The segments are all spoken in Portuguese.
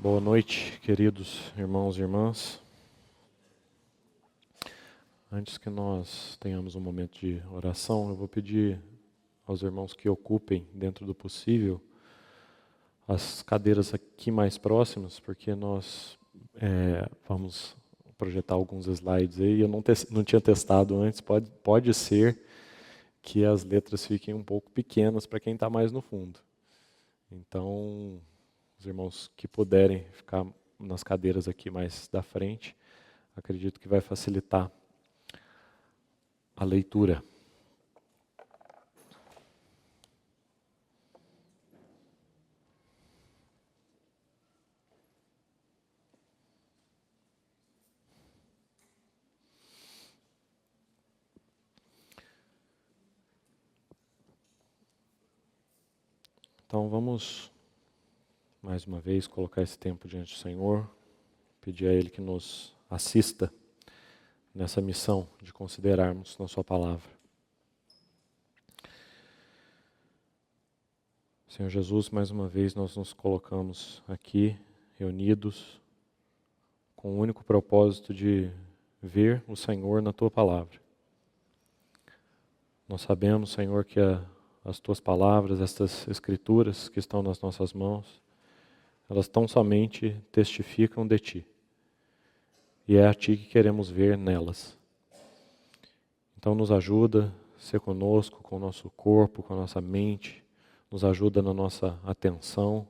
Boa noite, queridos irmãos e irmãs. Antes que nós tenhamos um momento de oração, eu vou pedir aos irmãos que ocupem, dentro do possível, as cadeiras aqui mais próximas, porque nós vamos projetar alguns slides aí. Eu não tinha testado antes, pode ser que as letras fiquem um pouco pequenas para quem está mais no fundo. Então, os irmãos que puderem ficar nas cadeiras aqui mais da frente, acredito que vai facilitar a leitura. Então vamos, mais uma vez, colocar esse tempo diante do Senhor, pedir a Ele que nos assista nessa missão de considerarmos na Sua Palavra. Senhor Jesus, mais uma vez nós nos colocamos aqui, reunidos, com o único propósito de ver o Senhor na Tua Palavra. Nós sabemos, Senhor, que as Tuas palavras, estas Escrituras que estão nas nossas mãos, elas tão somente testificam de Ti. E é a Ti que queremos ver nelas. Então nos ajuda, ser conosco, com o nosso corpo, com a nossa mente, nos ajuda na nossa atenção,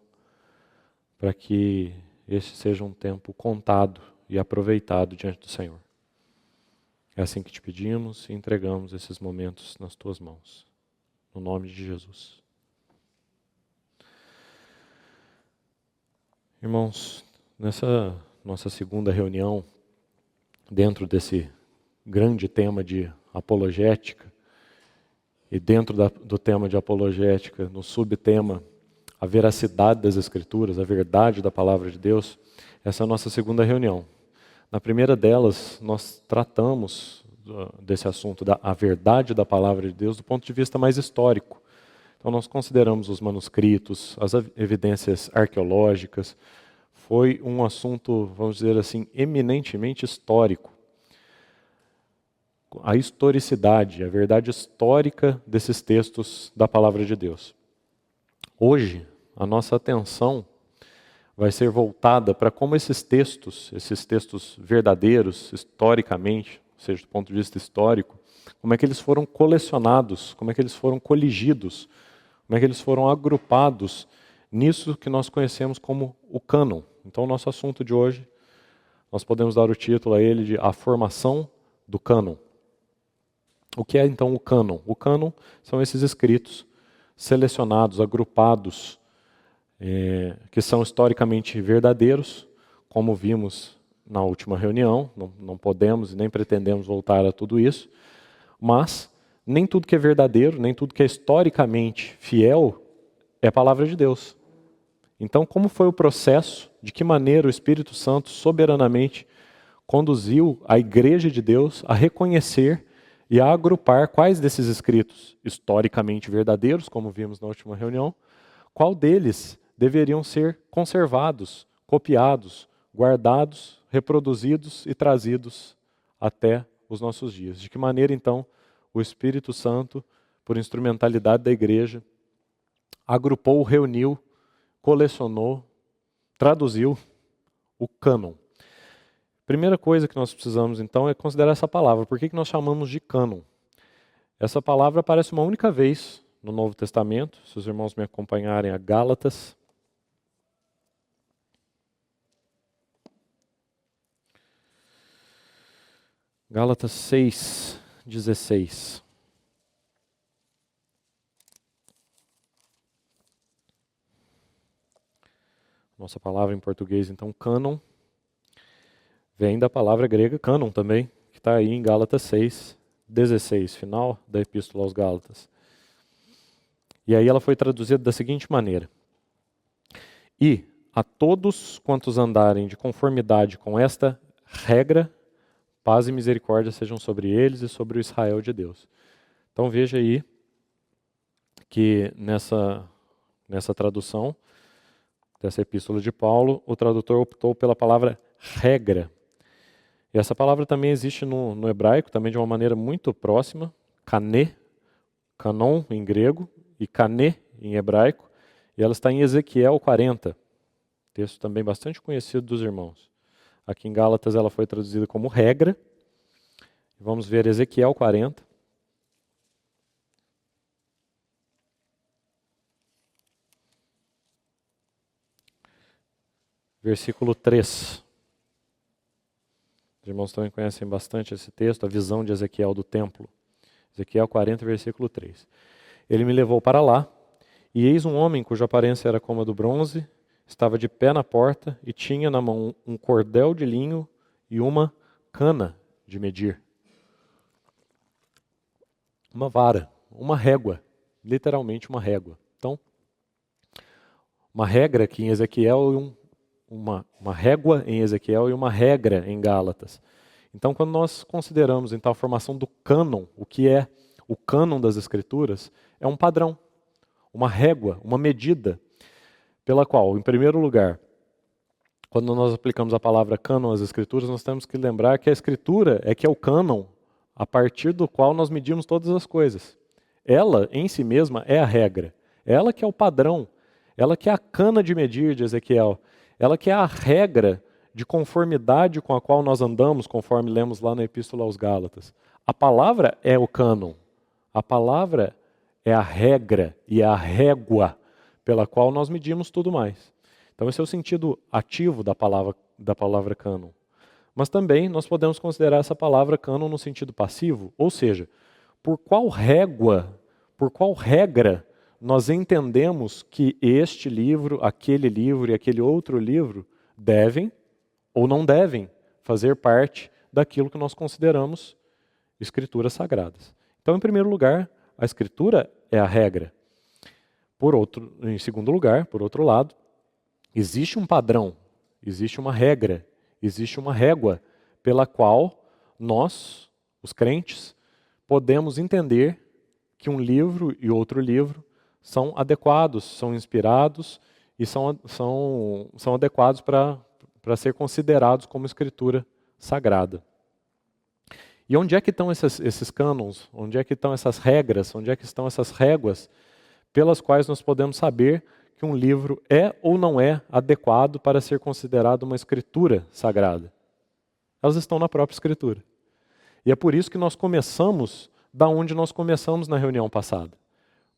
para que este seja um tempo contado e aproveitado diante do Senhor. É assim que te pedimos e entregamos esses momentos nas Tuas mãos. No nome de Jesus. Irmãos, nessa nossa segunda reunião, dentro desse grande tema de apologética, e dentro do tema de apologética, no subtema, a veracidade das Escrituras, a verdade da Palavra de Deus, essa é a nossa segunda reunião. Na primeira delas, nós tratamos desse assunto a verdade da Palavra de Deus do ponto de vista mais histórico. Então nós consideramos os manuscritos, as evidências arqueológicas. Foi um assunto, vamos dizer assim, eminentemente histórico. A historicidade, a verdade histórica desses textos da Palavra de Deus. Hoje, a nossa atenção vai ser voltada para como esses textos verdadeiros, historicamente, ou seja, do ponto de vista histórico, como é que eles foram colecionados, como é que eles foram coligidos, como é que eles foram agrupados nisso que nós conhecemos como o cânon. Então, o nosso assunto de hoje, nós podemos dar o título a ele de A Formação do Cânon. O que é então o cânon? O cânon são esses escritos selecionados, agrupados, que são historicamente verdadeiros, como vimos na última reunião. Não podemos e nem pretendemos voltar a tudo isso, mas nem tudo que é verdadeiro, nem tudo que é historicamente fiel é a palavra de Deus. Então, como foi o processo, de que maneira o Espírito Santo soberanamente conduziu a Igreja de Deus a reconhecer e a agrupar quais desses escritos historicamente verdadeiros, como vimos na última reunião, qual deles deveriam ser conservados, copiados, guardados, reproduzidos e trazidos até os nossos dias. De que maneira, então, o Espírito Santo, por instrumentalidade da Igreja, agrupou, reuniu, colecionou, traduziu o cânon. Primeira coisa que nós precisamos, então, é considerar essa palavra. Por que nós chamamos de cânon? Essa palavra aparece uma única vez no Novo Testamento. Se os irmãos me acompanharem a Gálatas. Gálatas 6:16. Nossa palavra em português, então, cânon, vem da palavra grega cânon também, que está aí em Gálatas 6:16, final da Epístola aos Gálatas. E aí ela foi traduzida da seguinte maneira: E a todos quantos andarem de conformidade com esta regra, paz e misericórdia sejam sobre eles e sobre o Israel de Deus. Então veja aí que nessa tradução, dessa epístola de Paulo, o tradutor optou pela palavra regra. E essa palavra também existe no hebraico, também de uma maneira muito próxima, kané, kanon em grego e kané em hebraico, e ela está em Ezequiel 40, texto também bastante conhecido dos irmãos. Aqui em Gálatas ela foi traduzida como regra. Vamos ver Ezequiel 40. Versículo 3. Os irmãos também conhecem bastante esse texto, a visão de Ezequiel do templo. Ezequiel 40, versículo 3. Ele me levou para lá, e eis um homem cuja aparência era como a do bronze, estava de pé na porta e tinha na mão um cordel de linho e uma cana de medir. Uma vara, uma régua, literalmente uma régua. Então, uma regra aqui em Ezequiel uma régua em Ezequiel e uma regra em Gálatas. Então, quando nós consideramos então a formação do cânon, o que é o cânon das Escrituras, é um padrão, uma régua, uma medida, pela qual, em primeiro lugar, quando nós aplicamos a palavra cânon às Escrituras, nós temos que lembrar que a Escritura é que é o cânon a partir do qual nós medimos todas as coisas. Ela, em si mesma, é a regra. Ela que é o padrão, ela que é a cana de medir de Ezequiel, ela que é a regra de conformidade com a qual nós andamos, conforme lemos lá na Epístola aos Gálatas. A palavra é o cânon, a palavra é a regra e é a régua pela qual nós medimos tudo mais. Então esse é o sentido ativo da palavra cânon. Mas também nós podemos considerar essa palavra cânon no sentido passivo, ou seja, por qual régua, por qual regra nós entendemos que este livro, aquele livro e aquele outro livro devem ou não devem fazer parte daquilo que nós consideramos escrituras sagradas. Então, em primeiro lugar, a escritura é a regra. Em segundo lugar, por outro lado, existe um padrão, existe uma regra, existe uma régua pela qual nós, os crentes, podemos entender que um livro e outro livro são adequados, são inspirados e são adequados para ser considerados como escritura sagrada. E onde é que estão esses cânons? Onde é que estão essas regras? Onde é que estão essas réguas pelas quais nós podemos saber que um livro é ou não é adequado para ser considerado uma escritura sagrada? Elas estão na própria escritura. E é por isso que nós começamos da onde nós começamos na reunião passada.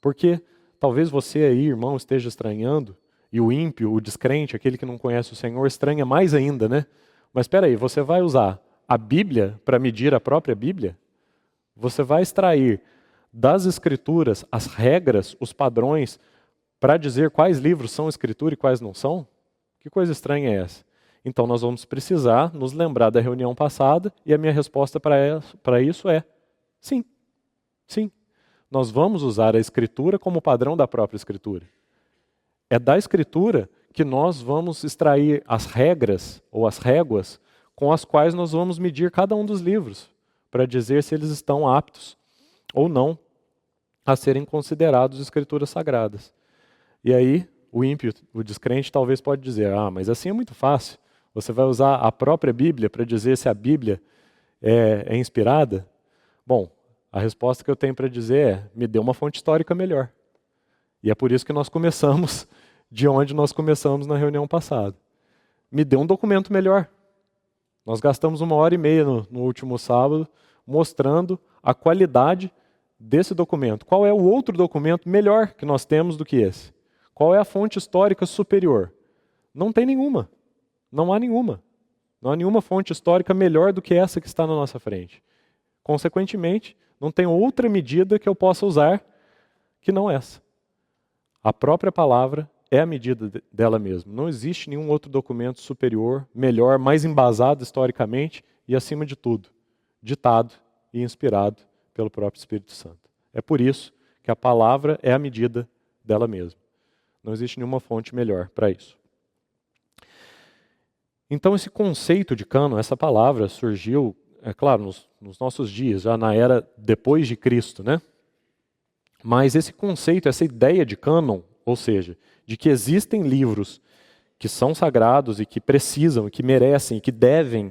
Porque talvez você aí, irmão, esteja estranhando, e o ímpio, o descrente, aquele que não conhece o Senhor, estranha mais ainda, né? Mas espera aí, você vai usar a Bíblia para medir a própria Bíblia? Você vai extrair das Escrituras as regras, os padrões, para dizer quais livros são Escritura e quais não são? Que coisa estranha é essa? Então nós vamos precisar nos lembrar da reunião passada, e a minha resposta para isso é sim. Sim. Nós vamos usar a Escritura como padrão da própria Escritura. É da Escritura que nós vamos extrair as regras ou as réguas com as quais nós vamos medir cada um dos livros, para dizer se eles estão aptos ou não a serem considerados escrituras sagradas. E aí, o ímpio, o descrente, talvez pode dizer, mas assim é muito fácil. Você vai usar a própria Bíblia para dizer se a Bíblia é inspirada? Bom, a resposta que eu tenho para dizer é, me dê uma fonte histórica melhor. E é por isso que nós começamos de onde nós começamos na reunião passada. Me dê um documento melhor. Nós gastamos 1h30 no último sábado mostrando a qualidade desse documento. Qual é o outro documento melhor que nós temos do que esse? Qual é a fonte histórica superior? Não tem nenhuma. Não há nenhuma. Não há nenhuma fonte histórica melhor do que essa que está na nossa frente. Consequentemente, não tem outra medida que eu possa usar que não essa. A própria palavra é a medida dela mesma. Não existe nenhum outro documento superior, melhor, mais embasado historicamente e, acima de tudo, ditado e inspirado pelo próprio Espírito Santo. É por isso que a palavra é a medida dela mesma. Não existe nenhuma fonte melhor para isso. Então esse conceito de cânon, essa palavra surgiu, é claro, nos nossos dias, já na era depois de Cristo, né? Mas esse conceito, essa ideia de cânon, ou seja, de que existem livros que são sagrados e que precisam, e que merecem, e que devem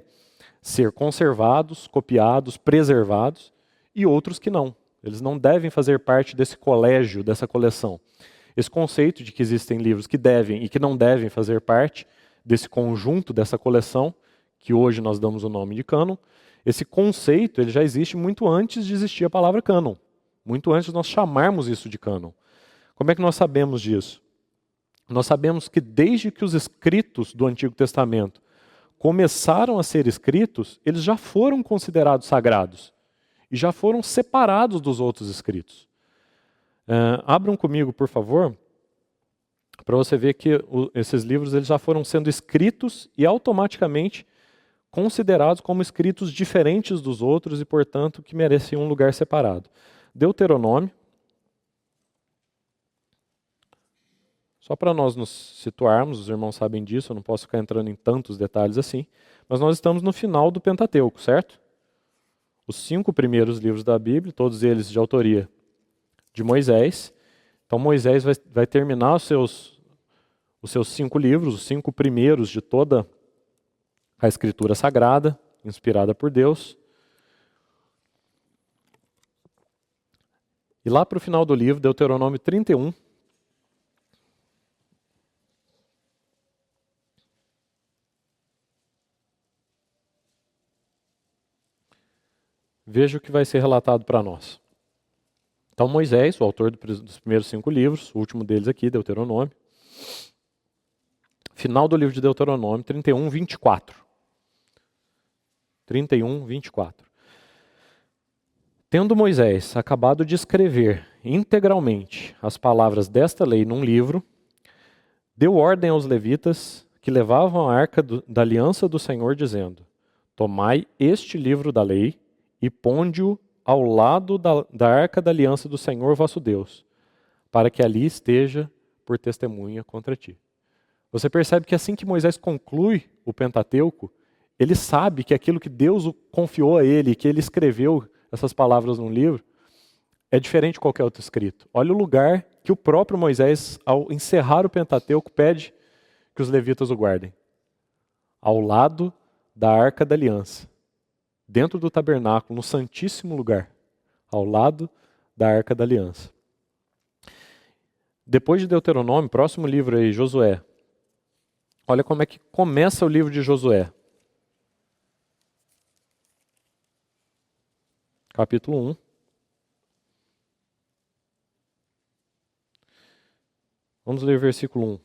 ser conservados, copiados, preservados, e outros que não. Eles não devem fazer parte desse colégio, dessa coleção. Esse conceito de que existem livros que devem e que não devem fazer parte desse conjunto, dessa coleção, que hoje nós damos o nome de cânon, esse conceito ele já existe muito antes de existir a palavra cânon. Muito antes de nós chamarmos isso de cânon. Como é que nós sabemos disso? Nós sabemos que desde que os escritos do Antigo Testamento começaram a ser escritos, eles já foram considerados sagrados e já foram separados dos outros escritos. Abram comigo, por favor, para você ver que esses livros eles já foram sendo escritos e automaticamente considerados como escritos diferentes dos outros e, portanto, que mereciam um lugar separado. Deuteronômio. Só para nós nos situarmos, os irmãos sabem disso, eu não posso ficar entrando em tantos detalhes assim, mas nós estamos no final do Pentateuco, certo? Os 5 primeiros livros da Bíblia, todos eles de autoria de Moisés. Então Moisés vai terminar os seus 5 livros, os 5 primeiros de toda a Escritura Sagrada, inspirada por Deus. E lá para o final do livro, Deuteronômio 31, veja o que vai ser relatado para nós. Então Moisés, o autor dos primeiros 5 livros, o último deles aqui, Deuteronômio, final do livro de Deuteronômio, 31, 24. 31, 24. Tendo Moisés acabado de escrever integralmente as palavras desta lei num livro, deu ordem aos levitas que levavam a arca da aliança do Senhor, dizendo: tomai este livro da lei e ponde-o ao lado da arca da aliança do Senhor vosso Deus, para que ali esteja por testemunha contra ti. Você percebe que assim que Moisés conclui o Pentateuco, ele sabe que aquilo que Deus confiou a ele, que ele escreveu essas palavras num livro, é diferente de qualquer outro escrito. Olha o lugar que o próprio Moisés, ao encerrar o Pentateuco, pede que os levitas o guardem. Ao lado da arca da aliança. Dentro do tabernáculo, no santíssimo lugar, ao lado da arca da aliança. Depois de Deuteronômio, próximo livro aí, Josué. Olha como é que começa o livro de Josué. Capítulo 1. Vamos ler o versículo 1.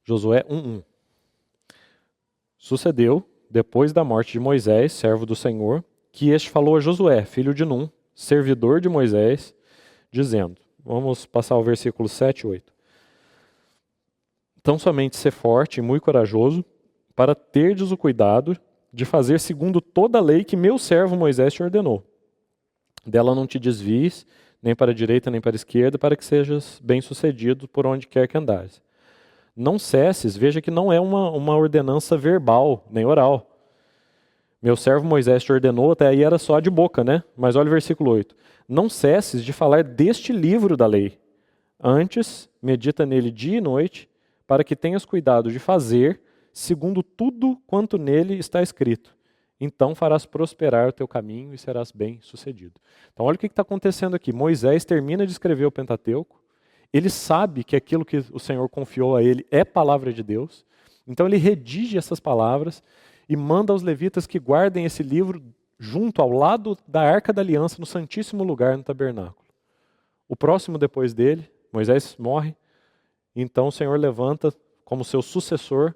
Josué 1:1. Sucedeu, depois da morte de Moisés, servo do Senhor, que este falou a Josué, filho de Num, servidor de Moisés, dizendo, vamos passar o versículo 7 e 8. Tão somente ser forte e muito corajoso, para terdes o cuidado de fazer segundo toda a lei que meu servo Moisés te ordenou. Dela não te desvies, nem para a direita nem para a esquerda, para que sejas bem-sucedido por onde quer que andares. Não cesses, veja que não é uma ordenança verbal, nem oral. Meu servo Moisés te ordenou, até aí era só de boca, né? Mas olha o versículo 8. Não cesses de falar deste livro da lei. Antes, medita nele dia e noite, para que tenhas cuidado de fazer, segundo tudo quanto nele está escrito. Então farás prosperar o teu caminho e serás bem-sucedido. Então olha o que está acontecendo aqui. Moisés termina de escrever o Pentateuco. Ele sabe que aquilo que o Senhor confiou a ele é palavra de Deus. Então ele redige essas palavras e manda aos levitas que guardem esse livro junto ao lado da Arca da Aliança, no Santíssimo Lugar, no tabernáculo. O próximo depois dele, Moisés morre, então o Senhor levanta como seu sucessor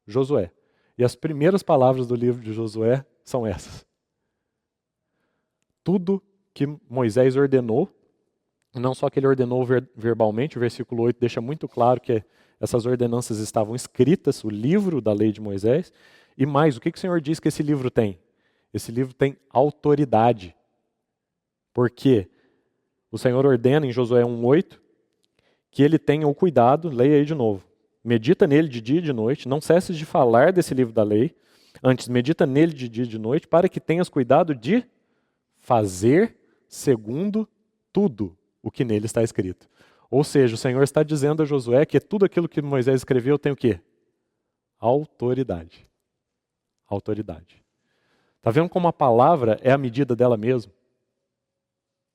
Josué. E as primeiras palavras do livro de Josué são essas. Tudo que Moisés ordenou, não só que ele ordenou verbalmente, o versículo 8 deixa muito claro que essas ordenanças estavam escritas, o livro da lei de Moisés, e mais, o que o Senhor diz que esse livro tem? Esse livro tem autoridade. Porque o Senhor ordena em Josué 1:8 que ele tenha o cuidado, leia aí de novo, medita nele de dia e de noite, não cesses de falar desse livro da lei, antes medita nele de dia e de noite, para que tenhas cuidado de fazer segundo tudo o que nele está escrito. Ou seja, o Senhor está dizendo a Josué que tudo aquilo que Moisés escreveu tem o quê? Autoridade. Autoridade. Está vendo como a palavra é a medida dela mesma?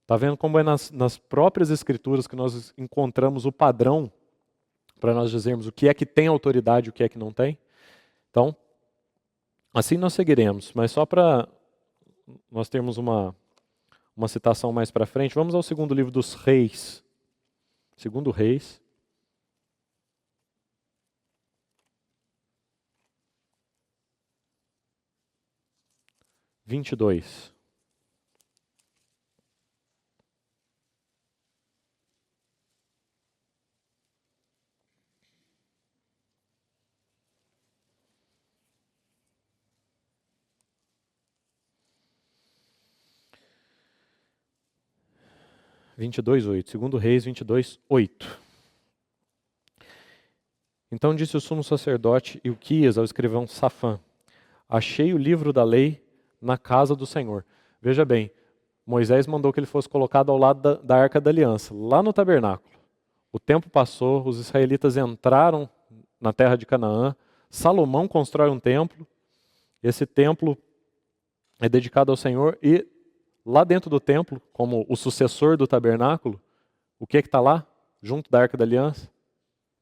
Está vendo como é nas próprias escrituras que nós encontramos o padrão para nós dizermos o que é que tem autoridade e o que é que não tem? Então, assim nós seguiremos, mas só para nós termos uma citação mais para frente, vamos ao segundo livro dos Reis. Segundo Reis. Vinte e dois. Segundo Reis 22:8. Então disse o sumo sacerdote Ilquias ao escrivão Safã: achei o livro da lei na casa do Senhor. Veja bem, Moisés mandou que ele fosse colocado ao lado da Arca da Aliança, lá no tabernáculo. O tempo passou, os israelitas entraram na terra de Canaã, Salomão constrói um templo, esse templo é dedicado ao Senhor e lá dentro do templo, como o sucessor do tabernáculo, o que está lá, junto da Arca da Aliança?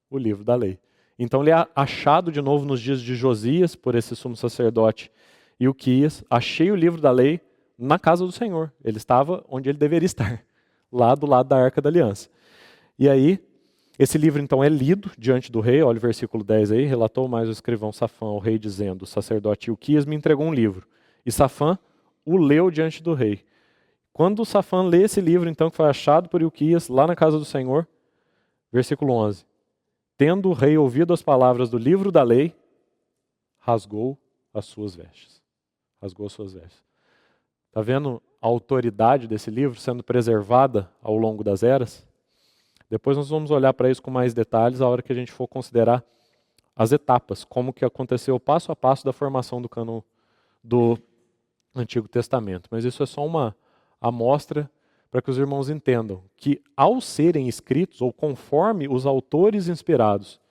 O livro da lei. Então ele é achado de novo nos dias de Josias, por esse sumo sacerdote Ilquias, achei o livro da lei na casa do Senhor. Ele estava onde ele deveria estar, lá do lado da Arca da Aliança. E aí, esse livro então é lido diante do rei, olha o versículo 10 aí, relatou mais o escrivão Safã ao rei dizendo, o sacerdote Ilquias me entregou um livro. E Safã o leu diante do rei. Quando Safã lê esse livro então que foi achado por Ilquias lá na casa do Senhor, versículo 11, tendo o rei ouvido as palavras do livro da lei, rasgou as suas vestes. Rasgou as suas vestes. Está vendo a autoridade desse livro sendo preservada ao longo das eras? Depois nós vamos olhar para isso com mais detalhes a hora que a gente for considerar as etapas, como que aconteceu passo a passo da formação do cânon do Antigo Testamento. Mas isso é só uma amostra para que os irmãos entendam que ao serem escritos, ou conforme os autores inspirados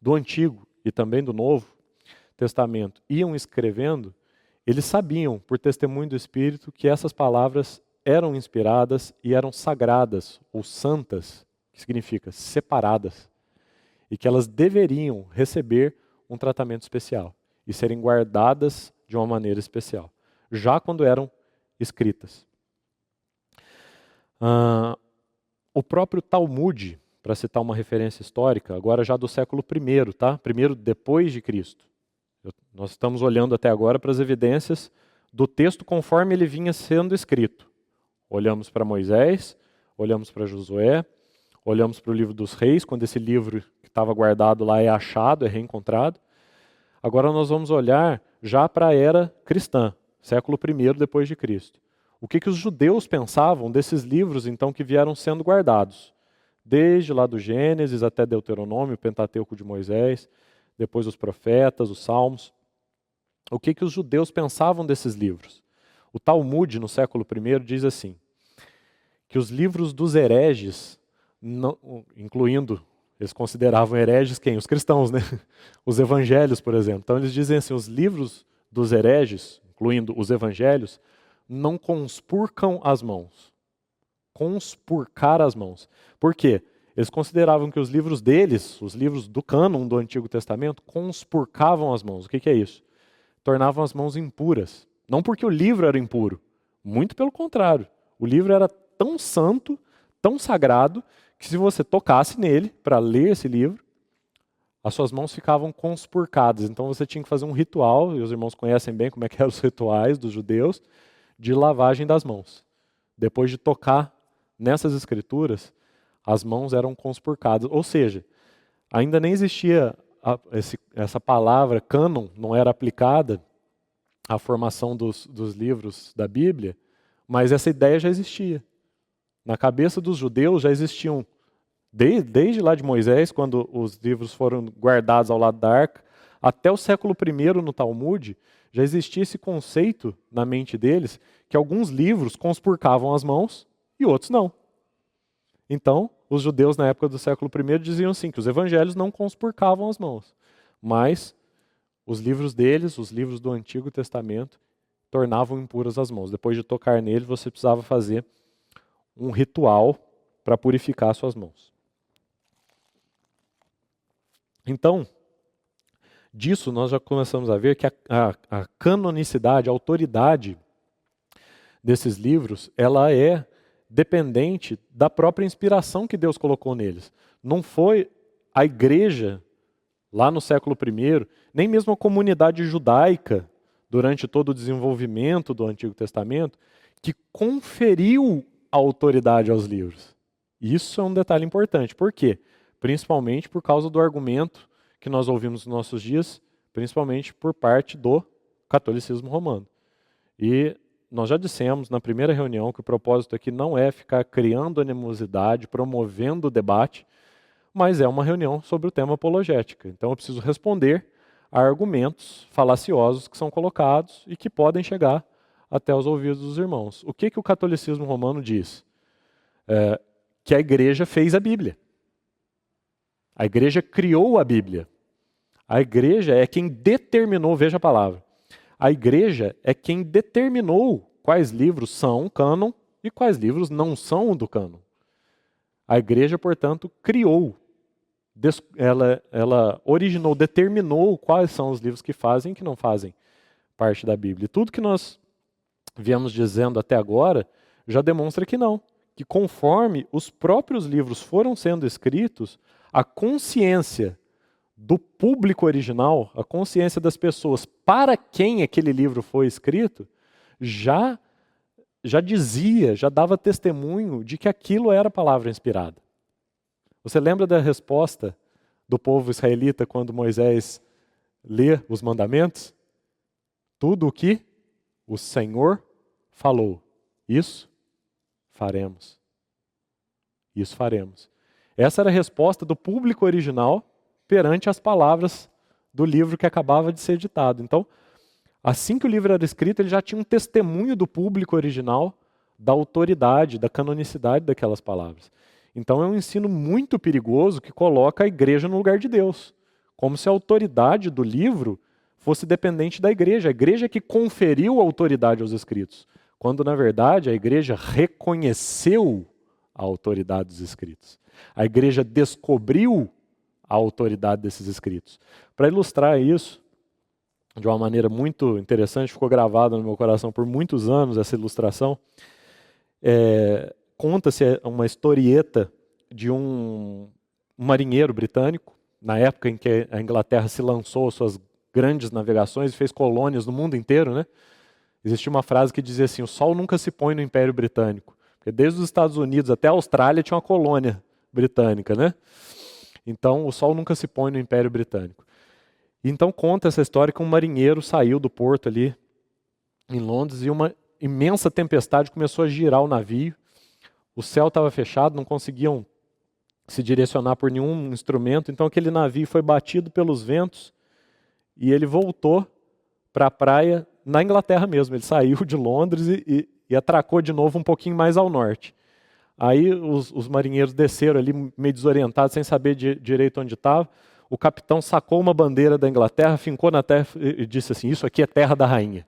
do Antigo e também do Novo Testamento iam escrevendo, eles sabiam, por testemunho do Espírito, que essas palavras eram inspiradas e eram sagradas, ou santas, que significa separadas, e que elas deveriam receber um tratamento especial e serem guardadas de uma maneira especial, já quando eram escritas. O próprio Talmud, para citar uma referência histórica, agora já do século I, tá? Primeiro depois de Cristo. Nós estamos olhando até agora para as evidências do texto conforme ele vinha sendo escrito. Olhamos para Moisés, olhamos para Josué, olhamos para o livro dos reis, quando esse livro que estava guardado lá é achado, é reencontrado. Agora nós vamos olhar já para a era cristã, século I depois de Cristo. O que os judeus pensavam desses livros, então, que vieram sendo guardados? Desde lá do Gênesis até Deuteronômio, o Pentateuco de Moisés, depois os profetas, os salmos. O que os judeus pensavam desses livros? O Talmud, no século I, diz assim, que os livros dos hereges, incluindo, eles consideravam hereges quem? Os cristãos, né? Os evangelhos, por exemplo. Então eles dizem assim, os livros dos hereges, incluindo os evangelhos, não conspurcam as mãos. Conspurcar as mãos. Por quê? Eles consideravam que os livros deles, os livros do cânon do Antigo Testamento, conspurcavam as mãos. O que é isso? Tornavam as mãos impuras. Não porque o livro era impuro, muito pelo contrário. O livro era tão santo, tão sagrado, que se você tocasse nele para ler esse livro, as suas mãos ficavam conspurcadas. Então você tinha que fazer um ritual, e os irmãos conhecem bem como é que eram os rituais dos judeus, de lavagem das mãos. Depois de tocar nessas escrituras, as mãos eram conspurcadas. Ou seja, ainda nem existia essa palavra, cânon, não era aplicada à formação dos livros da Bíblia, mas essa ideia já existia. Na cabeça dos judeus já existiam, desde lá de Moisés, quando os livros foram guardados ao lado da arca, até o século I no Talmud, já existia esse conceito na mente deles, que alguns livros conspurcavam as mãos e outros não. Então, os judeus na época do século I diziam assim, que os evangelhos não conspurcavam as mãos, mas os livros deles, os livros do Antigo Testamento, tornavam impuras as mãos. Depois de tocar nele, você precisava fazer um ritual para purificar suas mãos. Então, disso nós já começamos a ver que a canonicidade, a autoridade desses livros, ela é dependente da própria inspiração que Deus colocou neles. Não foi a igreja, lá no século I, nem mesmo a comunidade judaica, durante todo o desenvolvimento do Antigo Testamento, que conferiu a autoridade aos livros. Isso é um detalhe importante. Por quê? Principalmente por causa do argumento que nós ouvimos nos nossos dias, principalmente por parte do catolicismo romano. E nós já dissemos na primeira reunião que o propósito aqui não é ficar criando animosidade, promovendo o debate, mas é uma reunião sobre o tema apologética. Então eu preciso responder a argumentos falaciosos que são colocados e que podem chegar até os ouvidos dos irmãos. O que o catolicismo romano diz? Que a igreja fez a Bíblia. A igreja criou a Bíblia. A igreja é quem determinou, veja a palavra, a igreja é quem determinou quais livros são cânon e quais livros não são do cânon. A igreja, portanto, criou, ela originou, determinou quais são os livros que fazem e que não fazem parte da Bíblia. E tudo que nós viemos dizendo até agora já demonstra que não, que conforme os próprios livros foram sendo escritos, a consciência do público original, a consciência das pessoas para quem aquele livro foi escrito, já dizia, já dava testemunho de que aquilo era palavra inspirada. Você lembra da resposta do povo israelita quando Moisés lê os mandamentos? Tudo o que o Senhor falou, isso faremos. Isso faremos. Essa era a resposta do público original perante as palavras do livro que acabava de ser editado. Então, assim que o livro era escrito, ele já tinha um testemunho do público original da autoridade, da canonicidade daquelas palavras. Então é um ensino muito perigoso que coloca a igreja no lugar de Deus, como se a autoridade do livro fosse dependente da igreja. A igreja que conferiu a autoridade aos escritos, quando na verdade a igreja reconheceu a autoridade dos escritos. A igreja descobriu a autoridade desses escritos. Para ilustrar isso, de uma maneira muito interessante, ficou gravada no meu coração por muitos anos essa ilustração, conta-se uma historieta de um marinheiro britânico, na época em que a Inglaterra se lançou suas grandes navegações e fez colônias no mundo inteiro, né? Existia uma frase que dizia assim: o sol nunca se põe no Império Britânico. Porque desde os Estados Unidos até a Austrália tinha uma colônia britânica, né? Então o sol nunca se põe no Império Britânico. Então conta essa história que um marinheiro saiu do porto ali em Londres e uma imensa tempestade começou a girar o navio. O céu estava fechado, não conseguiam se direcionar por nenhum instrumento, então aquele navio foi batido pelos ventos e ele voltou para a praia na Inglaterra mesmo. Ele saiu de Londres e atracou de novo um pouquinho mais ao norte. Aí os marinheiros desceram ali meio desorientados, sem saber direito onde estava. O capitão sacou uma bandeira da Inglaterra, fincou na terra e disse assim: isso aqui é terra da rainha.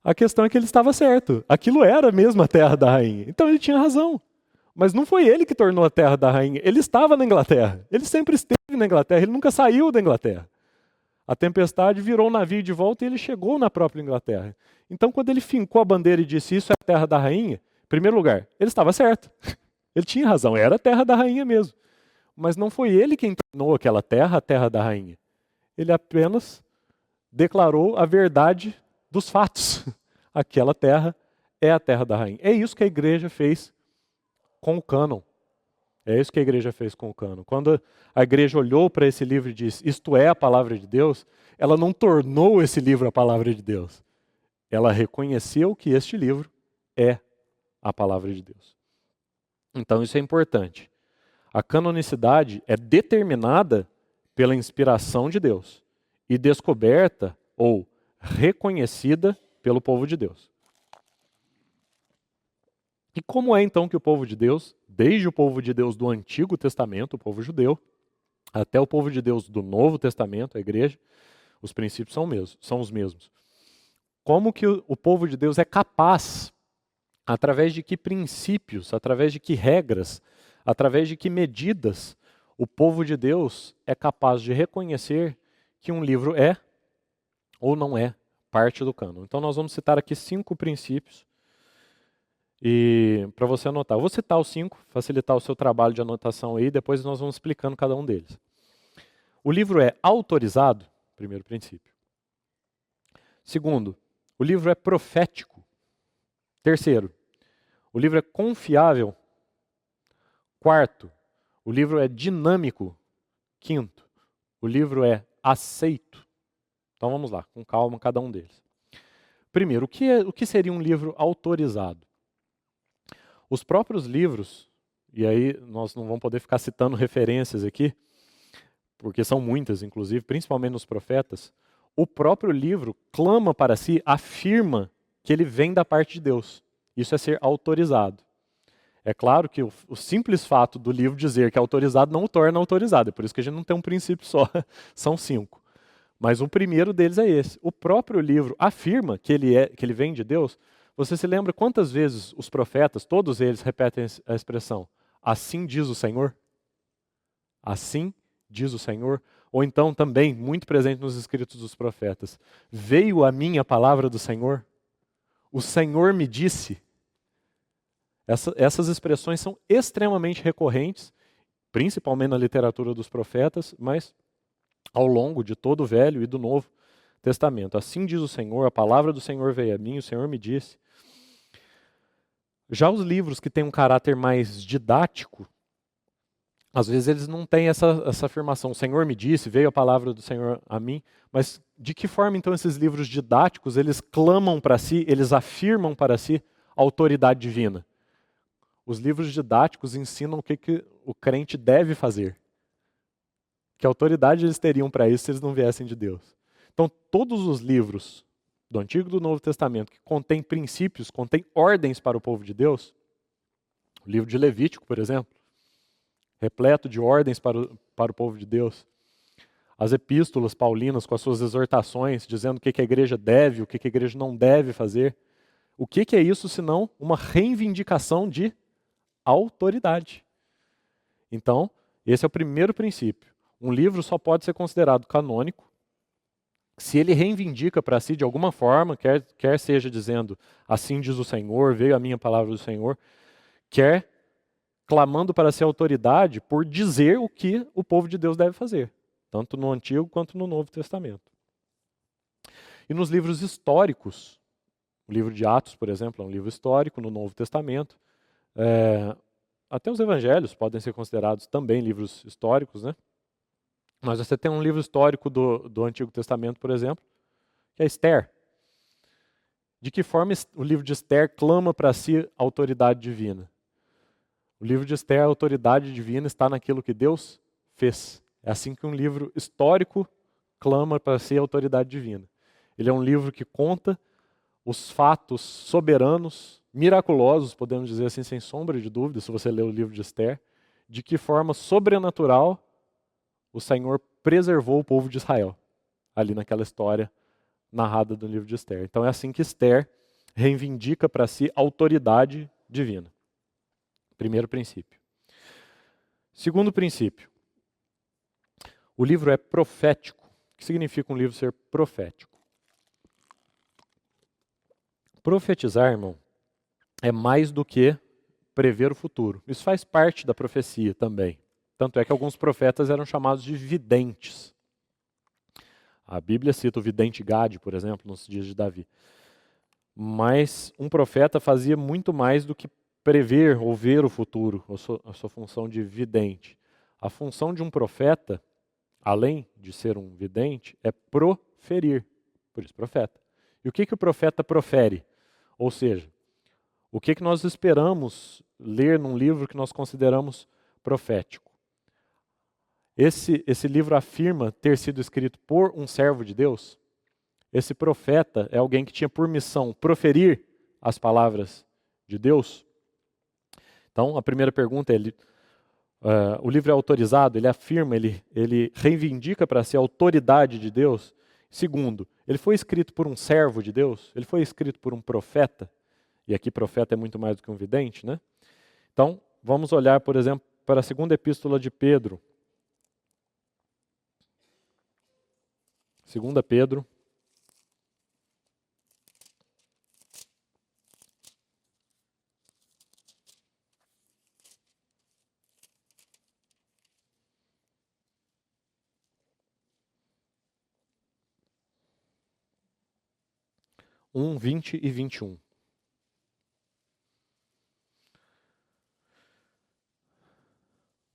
A questão é que ele estava certo. Aquilo era mesmo a terra da rainha. Então ele tinha razão. Mas não foi ele que tornou a terra da rainha. Ele estava na Inglaterra. Ele sempre esteve na Inglaterra. Ele nunca saiu da Inglaterra. A tempestade virou o navio de volta e ele chegou na própria Inglaterra. Então quando ele fincou a bandeira e disse: isso é a terra da rainha, em primeiro lugar, ele estava certo. Ele tinha razão. Era a terra da rainha mesmo. Mas não foi ele quem tornou aquela terra a terra da rainha. Ele apenas declarou a verdade dos fatos. Aquela terra é a terra da rainha. É isso que a igreja fez com o cânon. É isso que a igreja fez com o cânon. Quando a igreja olhou para esse livro e disse: isto é a palavra de Deus, ela não tornou esse livro a palavra de Deus. Ela reconheceu que este livro é a palavra de Deus. Então isso é importante. A canonicidade é determinada pela inspiração de Deus e descoberta ou reconhecida pelo povo de Deus. E como é então que o povo de Deus, desde o povo de Deus do Antigo Testamento, o povo judeu, até o povo de Deus do Novo Testamento, a igreja, os princípios são os mesmos. Como que o povo de Deus é capaz, através de que princípios, através de que regras, através de que medidas, o povo de Deus é capaz de reconhecer que um livro é ou não é parte do cânon. Então nós vamos citar aqui 5 princípios e para você anotar. Eu vou citar os 5, facilitar o seu trabalho de anotação aí, depois nós vamos explicando cada um deles. O livro é autorizado, primeiro princípio. Segundo, o livro é profético. Terceiro, o livro é confiável. Quarto, o livro é dinâmico. Quinto, o livro é aceito. Então vamos lá, com calma, cada um deles. Primeiro, o que seria um livro autorizado? Os próprios livros, e aí nós não vamos poder ficar citando referências aqui, porque são muitas, inclusive, principalmente nos profetas, o próprio livro clama para si, afirma que ele vem da parte de Deus. Isso é ser autorizado. É claro que o simples fato do livro dizer que é autorizado não o torna autorizado, é por isso que a gente não tem um princípio só, são 5. Mas o primeiro deles é esse. O próprio livro afirma que ele vem de Deus. Você se lembra quantas vezes os profetas, todos eles repetem a expressão, assim diz o Senhor? Assim diz o Senhor. Ou então também, muito presente nos escritos dos profetas, veio a mim a palavra do Senhor? O Senhor me disse. Essas expressões são extremamente recorrentes, principalmente na literatura dos profetas, mas ao longo de todo o Velho e do Novo Testamento. Assim diz o Senhor, a palavra do Senhor veio a mim, o Senhor me disse. Já os livros que têm um caráter mais didático, às vezes eles não têm essa afirmação, o Senhor me disse, veio a palavra do Senhor a mim, mas de que forma então esses livros didáticos, eles clamam para si, eles afirmam para si a autoridade divina? Os livros didáticos ensinam o que o crente deve fazer. Que autoridade eles teriam para isso se eles não viessem de Deus? Então todos os livros do Antigo e do Novo Testamento que contêm princípios, contêm ordens para o povo de Deus, o livro de Levítico, por exemplo, repleto de ordens para o povo de Deus. As epístolas paulinas com as suas exortações, dizendo o que a igreja deve, o que a igreja não deve fazer. O que é isso senão uma reivindicação de autoridade? Então, esse é o primeiro princípio. Um livro só pode ser considerado canônico se ele reivindica para si de alguma forma, quer seja dizendo, assim diz o Senhor, veio a minha palavra do Senhor, quer clamando para si autoridade por dizer o que o povo de Deus deve fazer, tanto no Antigo quanto no Novo Testamento. E nos livros históricos, o livro de Atos, por exemplo, é um livro histórico no Novo Testamento, até os evangelhos podem ser considerados também livros históricos, né? Mas você tem um livro histórico do Antigo Testamento, por exemplo, que é Esther. De que forma o livro de Esther clama para si a autoridade divina? O livro de Esther, a autoridade divina está naquilo que Deus fez. É assim que um livro histórico clama para si a autoridade divina. Ele é um livro que conta os fatos soberanos, miraculosos, podemos dizer assim, sem sombra de dúvida, se você ler o livro de Esther, de que forma sobrenatural o Senhor preservou o povo de Israel, ali naquela história narrada do livro de Esther. Então é assim que Esther reivindica para si autoridade divina. Primeiro princípio. Segundo princípio. O livro é profético. O que significa um livro ser profético? Profetizar, irmão, é mais do que prever o futuro. Isso faz parte da profecia também. Tanto é que alguns profetas eram chamados de videntes. A Bíblia cita o vidente Gade, por exemplo, nos dias de Davi. Mas um profeta fazia muito mais do que prever ou ver o futuro, a sua função de vidente. A função de um profeta, além de ser um vidente, é proferir. Por isso, profeta. E o que o profeta profere? Ou seja, o que nós esperamos ler num livro que nós consideramos profético? Esse livro afirma ter sido escrito por um servo de Deus. Esse profeta é alguém que tinha por missão proferir as palavras de Deus. Então, a primeira pergunta é, o livro é autorizado? Ele afirma, ele reivindica para si a autoridade de Deus? Segundo, ele foi escrito por um servo de Deus? Ele foi escrito por um profeta? E aqui profeta é muito mais do que um vidente, né? Então, vamos olhar, por exemplo, para a segunda epístola de Pedro. 2 Pedro. Um, 20 e 21.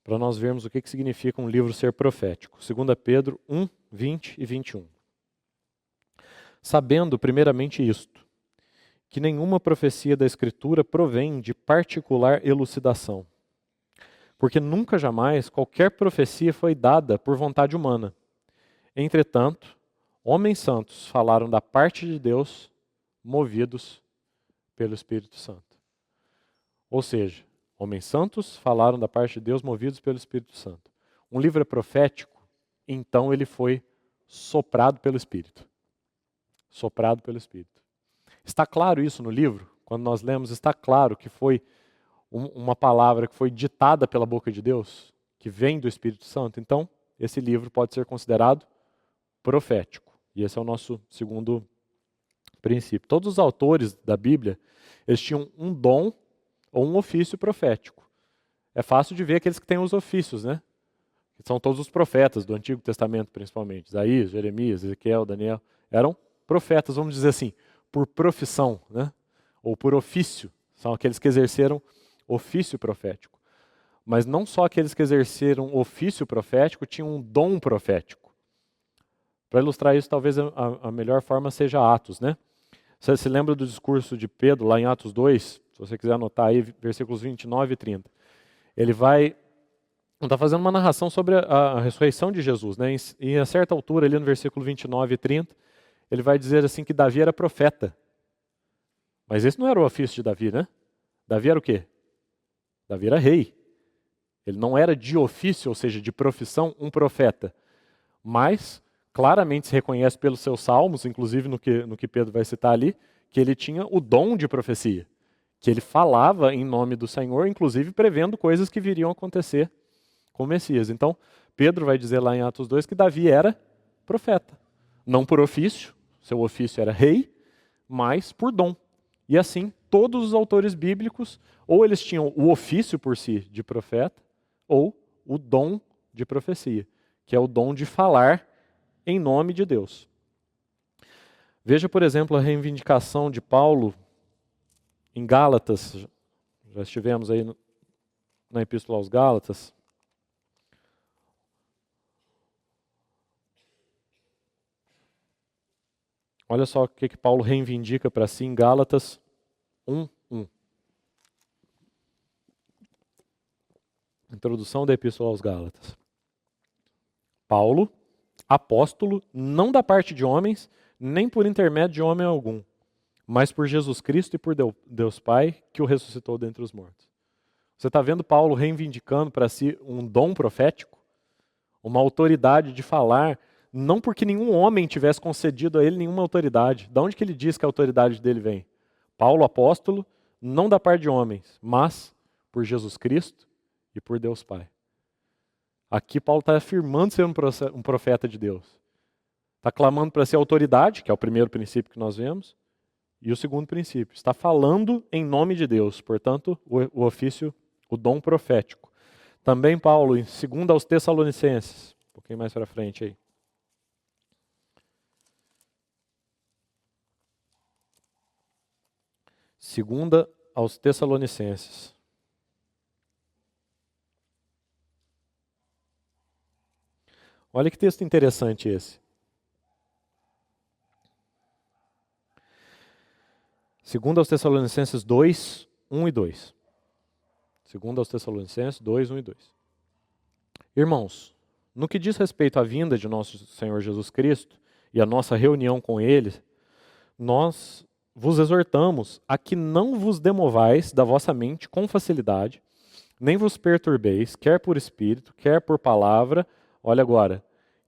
Para nós vermos o que significa um livro ser profético. 2 Pedro 1, 20 e 21. Sabendo primeiramente isto, que nenhuma profecia da Escritura provém de particular elucidação, porque nunca jamais qualquer profecia foi dada por vontade humana. Entretanto, homens santos falaram da parte de Deus, movidos pelo Espírito Santo. Ou seja, homens santos falaram da parte de Deus, movidos pelo Espírito Santo. Um livro é profético, então ele foi soprado pelo Espírito. Soprado pelo Espírito. Está claro isso no livro? Quando nós lemos, está claro que foi uma palavra que foi ditada pela boca de Deus, que vem do Espírito Santo. Então, esse livro pode ser considerado profético. E esse é o nosso segundo princípio. Todos os autores da Bíblia, eles tinham um dom ou um ofício profético. É fácil de ver aqueles que têm os ofícios, né? Que são todos os profetas do Antigo Testamento, principalmente. Isaías, Jeremias, Ezequiel, Daniel. Eram profetas, vamos dizer assim, por profissão, né? Ou por ofício. São aqueles que exerceram ofício profético. Mas não só aqueles que exerceram ofício profético tinham um dom profético. Para ilustrar isso, talvez a melhor forma seja Atos, né? Você se lembra do discurso de Pedro, lá em Atos 2? Se você quiser anotar aí, versículos 29 e 30. Ele está fazendo uma narração sobre a ressurreição de Jesus, né? E a certa altura, ali no versículo 29 e 30, ele vai dizer assim que Davi era profeta. Mas esse não era o ofício de Davi, né? Davi era o quê? Davi era rei. Ele não era de ofício, ou seja, de profissão, um profeta. Mas claramente se reconhece pelos seus salmos, inclusive no que Pedro vai citar ali, que ele tinha o dom de profecia. Que ele falava em nome do Senhor, inclusive prevendo coisas que viriam a acontecer com o Messias. Então, Pedro vai dizer lá em Atos 2 que Davi era profeta. Não por ofício, seu ofício era rei, mas por dom. E assim, todos os autores bíblicos, ou eles tinham o ofício por si de profeta, ou o dom de profecia, que é o dom de falar em nome de Deus. Veja, por exemplo, a reivindicação de Paulo em Gálatas. Já estivemos aí na Epístola aos Gálatas. Olha só o que Paulo reivindica para si em Gálatas 1:1. Introdução da Epístola aos Gálatas. Paulo, apóstolo, não da parte de homens, nem por intermédio de homem algum, mas por Jesus Cristo e por Deus Pai, que o ressuscitou dentre os mortos. Você está vendo Paulo reivindicando para si um dom profético? Uma autoridade de falar, não porque nenhum homem tivesse concedido a ele nenhuma autoridade. De onde que ele diz que a autoridade dele vem? Paulo, apóstolo, não da parte de homens, mas por Jesus Cristo e por Deus Pai. Aqui Paulo está afirmando ser um profeta de Deus. Está clamando para ser autoridade, que é o primeiro princípio que nós vemos, e o segundo princípio, está falando em nome de Deus, portanto, o ofício, o dom profético. Também Paulo, em 2 aos Tessalonicenses, um pouquinho mais para frente aí. Segunda aos Tessalonicenses. Olha que texto interessante esse. 2 aos Tessalonicenses 2, 1 e 2. 2 aos Tessalonicenses 2, 1 e 2. Irmãos, no que diz respeito à vinda de nosso Senhor Jesus Cristo e à nossa reunião com Ele, nós vos exortamos a que não vos demovais da vossa mente com facilidade, nem vos perturbeis, quer por espírito, quer por palavra, olha agora,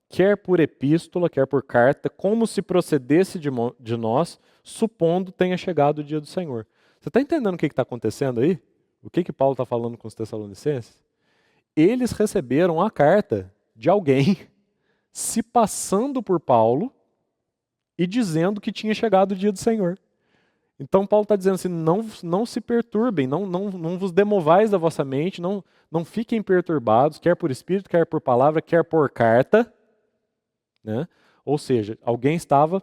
quer por epístola, quer por carta, como se procedesse de nós, supondo tenha chegado o dia do Senhor. Você está entendendo o que está acontecendo aí? O que Paulo está falando com os Tessalonicenses? Eles receberam a carta de alguém se passando por Paulo e dizendo que tinha chegado o dia do Senhor. Então Paulo está dizendo assim, não se perturbem, não vos demovais da vossa mente, não fiquem perturbados, quer por espírito, quer por palavra, quer por carta. Né? Ou seja, alguém estava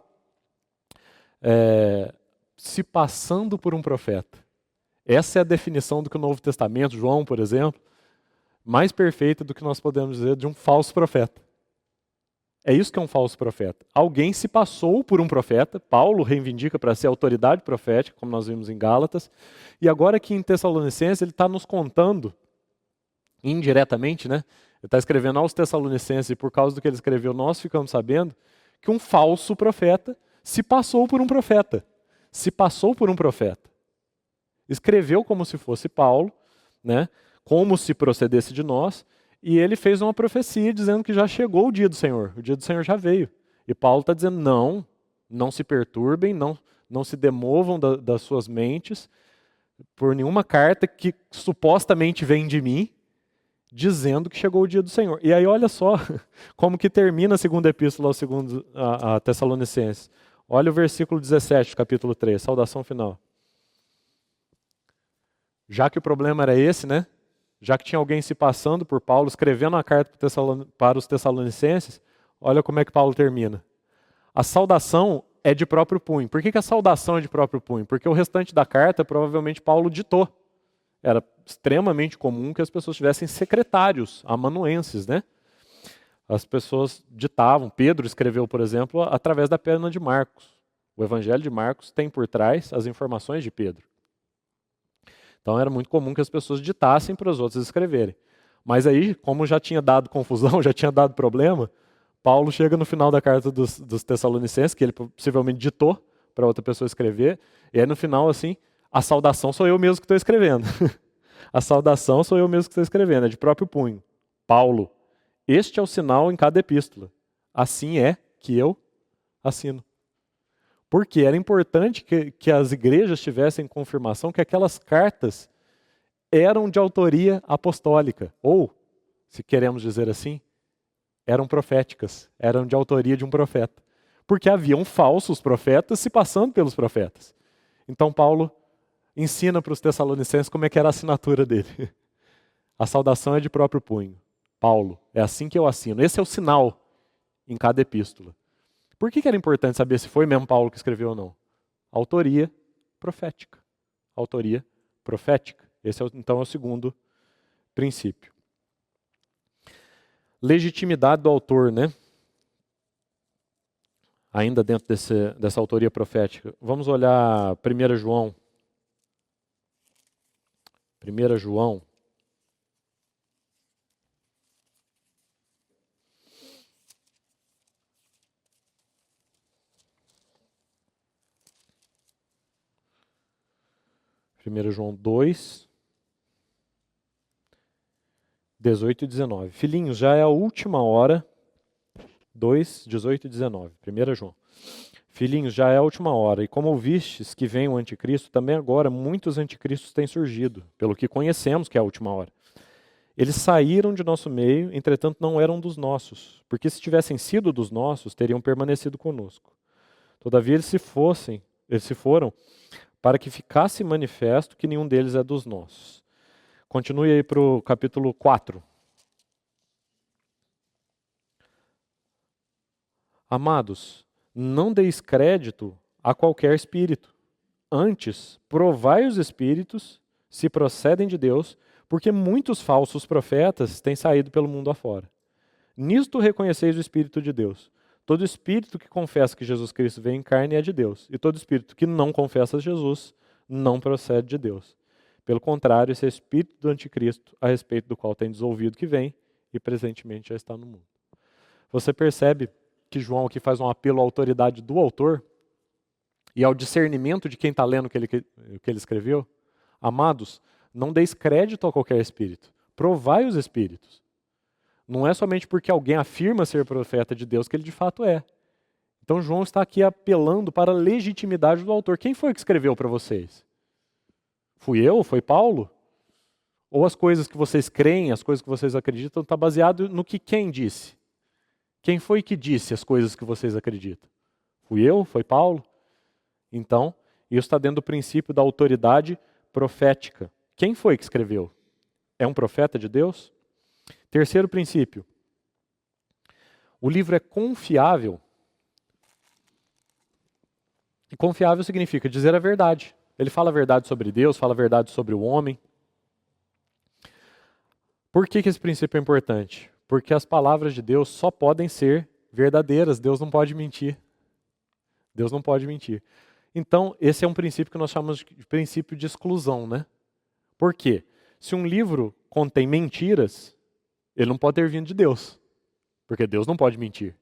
se passando por um profeta. Essa é a definição do que o Novo Testamento, João, por exemplo, mais perfeita do que nós podemos dizer de um falso profeta. É isso que é um falso profeta. Alguém se passou por um profeta, Paulo reivindica para ser autoridade profética, como nós vimos em Gálatas, e agora aqui em Tessalonicenses ele está nos contando, indiretamente, né? Ele está escrevendo aos Tessalonicenses, e por causa do que ele escreveu, nós ficamos sabendo que um falso profeta se passou por um profeta. Se passou por um profeta. Escreveu como se fosse Paulo, né? Como se procedesse de nós, e ele fez uma profecia dizendo que já chegou o dia do Senhor já veio. E Paulo está dizendo, não se perturbem, não se demovam das suas mentes por nenhuma carta que supostamente vem de mim, dizendo que chegou o dia do Senhor. E aí olha só como que termina a segunda epístola a Tessalonicenses. Olha o versículo 17, capítulo 3, saudação final. Já que o problema era esse, né? Já que tinha alguém se passando por Paulo, escrevendo uma carta para os Tessalonicenses, olha como é que Paulo termina. A saudação é de próprio punho. Por que a saudação é de próprio punho? Porque o restante da carta, provavelmente, Paulo ditou. Era extremamente comum que as pessoas tivessem secretários, amanuenses, né? As pessoas ditavam. Pedro escreveu, por exemplo, através da pena de Marcos. O Evangelho de Marcos tem por trás as informações de Pedro. Então era muito comum que as pessoas ditassem para os outros escreverem. Mas aí, como já tinha dado confusão, já tinha dado problema, Paulo chega no final da carta dos Tessalonicenses, que ele possivelmente ditou para outra pessoa escrever, e aí no final, assim, a saudação sou eu mesmo que estou escrevendo. A saudação sou eu mesmo que estou escrevendo, é de próprio punho. Paulo, este é o sinal em cada epístola. Assim é que eu assino. Porque era importante que as igrejas tivessem confirmação que aquelas cartas eram de autoria apostólica. Ou, se queremos dizer assim, eram proféticas, eram de autoria de um profeta. Porque haviam falsos profetas se passando pelos profetas. Então Paulo ensina para os Tessalonicenses como é que era a assinatura dele. A saudação é de próprio punho. Paulo, é assim que eu assino. Esse é o sinal em cada epístola. Por que era importante saber se foi mesmo Paulo que escreveu ou não? Autoria profética. Autoria profética. Esse então é o segundo princípio. Legitimidade do autor, né? Ainda dentro dessa autoria profética. Vamos olhar 1 João. 1 João. Primeiro João 2, 18 e 19. Filhinhos, já é a última hora. 2, 18 e 19. 1 João. Filhinhos, já é a última hora, e como ouvistes que vem o anticristo, também agora muitos anticristos têm surgido, pelo que conhecemos que é a última hora. Eles saíram de nosso meio, entretanto não eram dos nossos, porque se tivessem sido dos nossos, teriam permanecido conosco. Todavia eles se foram, para que ficasse manifesto que nenhum deles é dos nossos. Continue aí para o capítulo 4. Amados, não deis crédito a qualquer espírito. Antes, provai os espíritos, se procedem de Deus, porque muitos falsos profetas têm saído pelo mundo afora. Nisto reconheceis o Espírito de Deus. Todo espírito que confessa que Jesus Cristo veio em carne é de Deus, e todo espírito que não confessa Jesus não procede de Deus. Pelo contrário, esse é o espírito do anticristo, a respeito do qual tem ouvido que vem e presentemente já está no mundo. Você percebe que João aqui faz um apelo à autoridade do autor e ao discernimento de quem está lendo o que ele escreveu? Amados, Não deis crédito a qualquer espírito. Provai os espíritos. Não é somente porque alguém afirma ser profeta de Deus que ele de fato é. Então João está aqui apelando para a legitimidade do autor. Quem foi que escreveu para vocês? Fui eu? Foi Paulo? Ou as coisas que vocês creem, as coisas que vocês acreditam, está baseado no que quem disse? Quem foi que disse as coisas que vocês acreditam? Fui eu? Foi Paulo? Então, isso está dentro do princípio da autoridade profética. Quem foi que escreveu? É um profeta de Deus? Terceiro princípio. O livro é confiável. E confiável significa dizer a verdade. Ele fala a verdade sobre Deus, fala a verdade sobre o homem. Por que esse princípio é importante? Porque as palavras de Deus só podem ser verdadeiras. Deus não pode mentir. Deus não pode mentir. Então, esse é um princípio que nós chamamos de princípio de exclusão, né? Por quê? Se um livro contém mentiras, ele não pode ter vindo de Deus, porque Deus não pode mentir.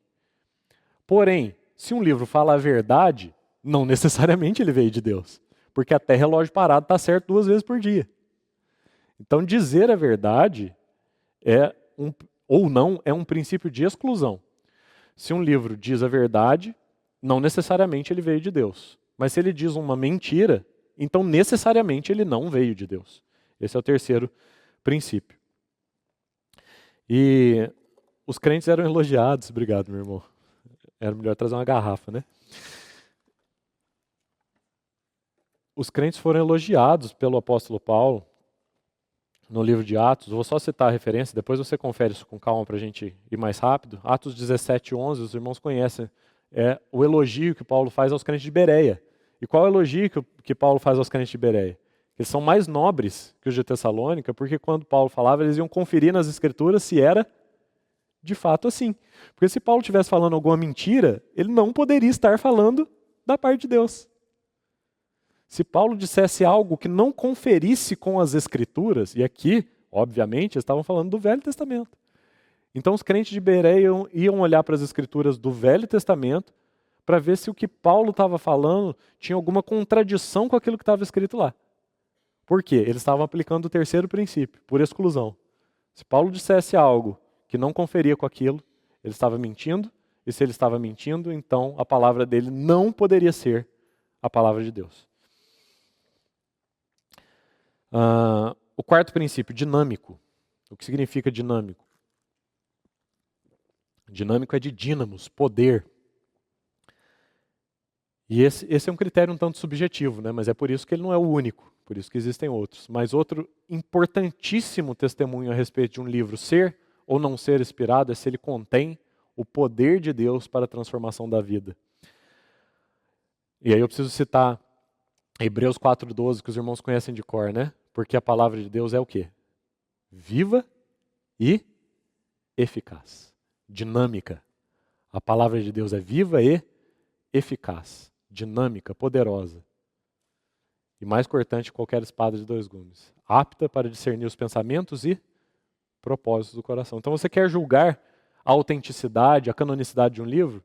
Porém, se um livro fala a verdade, não necessariamente ele veio de Deus, porque até relógio parado está certo 2 vezes por dia. Então, dizer a verdade ou não é um princípio de exclusão. Se um livro diz a verdade, não necessariamente ele veio de Deus. Mas se ele diz uma mentira, então necessariamente ele não veio de Deus. Esse é o terceiro princípio. E os crentes eram elogiados. Obrigado, meu irmão. Era melhor trazer uma garrafa, né? Os crentes foram elogiados pelo apóstolo Paulo no livro de Atos. Vou só citar a referência, depois você confere isso com calma para a gente ir mais rápido. Atos 17:11, os irmãos conhecem. É o elogio que Paulo faz aos crentes de Bereia. E qual é o elogio que Paulo faz aos crentes de Bereia? Eles são mais nobres que os de Tessalônica, porque quando Paulo falava, eles iam conferir nas escrituras se era de fato assim. Porque se Paulo estivesse falando alguma mentira, ele não poderia estar falando da parte de Deus. Se Paulo dissesse algo que não conferisse com as escrituras, e aqui, obviamente, eles estavam falando do Velho Testamento. Então os crentes de Bereia iam olhar para as escrituras do Velho Testamento para ver se o que Paulo estava falando tinha alguma contradição com aquilo que estava escrito lá. Por quê? Eles estavam aplicando o terceiro princípio, por exclusão. Se Paulo dissesse algo que não conferia com aquilo, ele estava mentindo, e se ele estava mentindo, então a palavra dele não poderia ser a palavra de Deus. O quarto princípio, dinâmico. O que significa dinâmico? Dinâmico é de dínamos, poder. E esse é um critério um tanto subjetivo, né? Mas é por isso que ele não é o único, por isso que existem outros. Mas outro importantíssimo testemunho a respeito de um livro ser ou não ser inspirado é se ele contém o poder de Deus para a transformação da vida. E aí eu preciso citar Hebreus 4:12, que os irmãos conhecem de cor, né? Porque a palavra de Deus é o quê? Viva e eficaz. Dinâmica. A palavra de Deus é viva e eficaz. Dinâmica, poderosa. E mais cortante que qualquer espada de 2 gumes. Apta para discernir os pensamentos e propósitos do coração. Então você quer julgar a autenticidade, a canonicidade de um livro?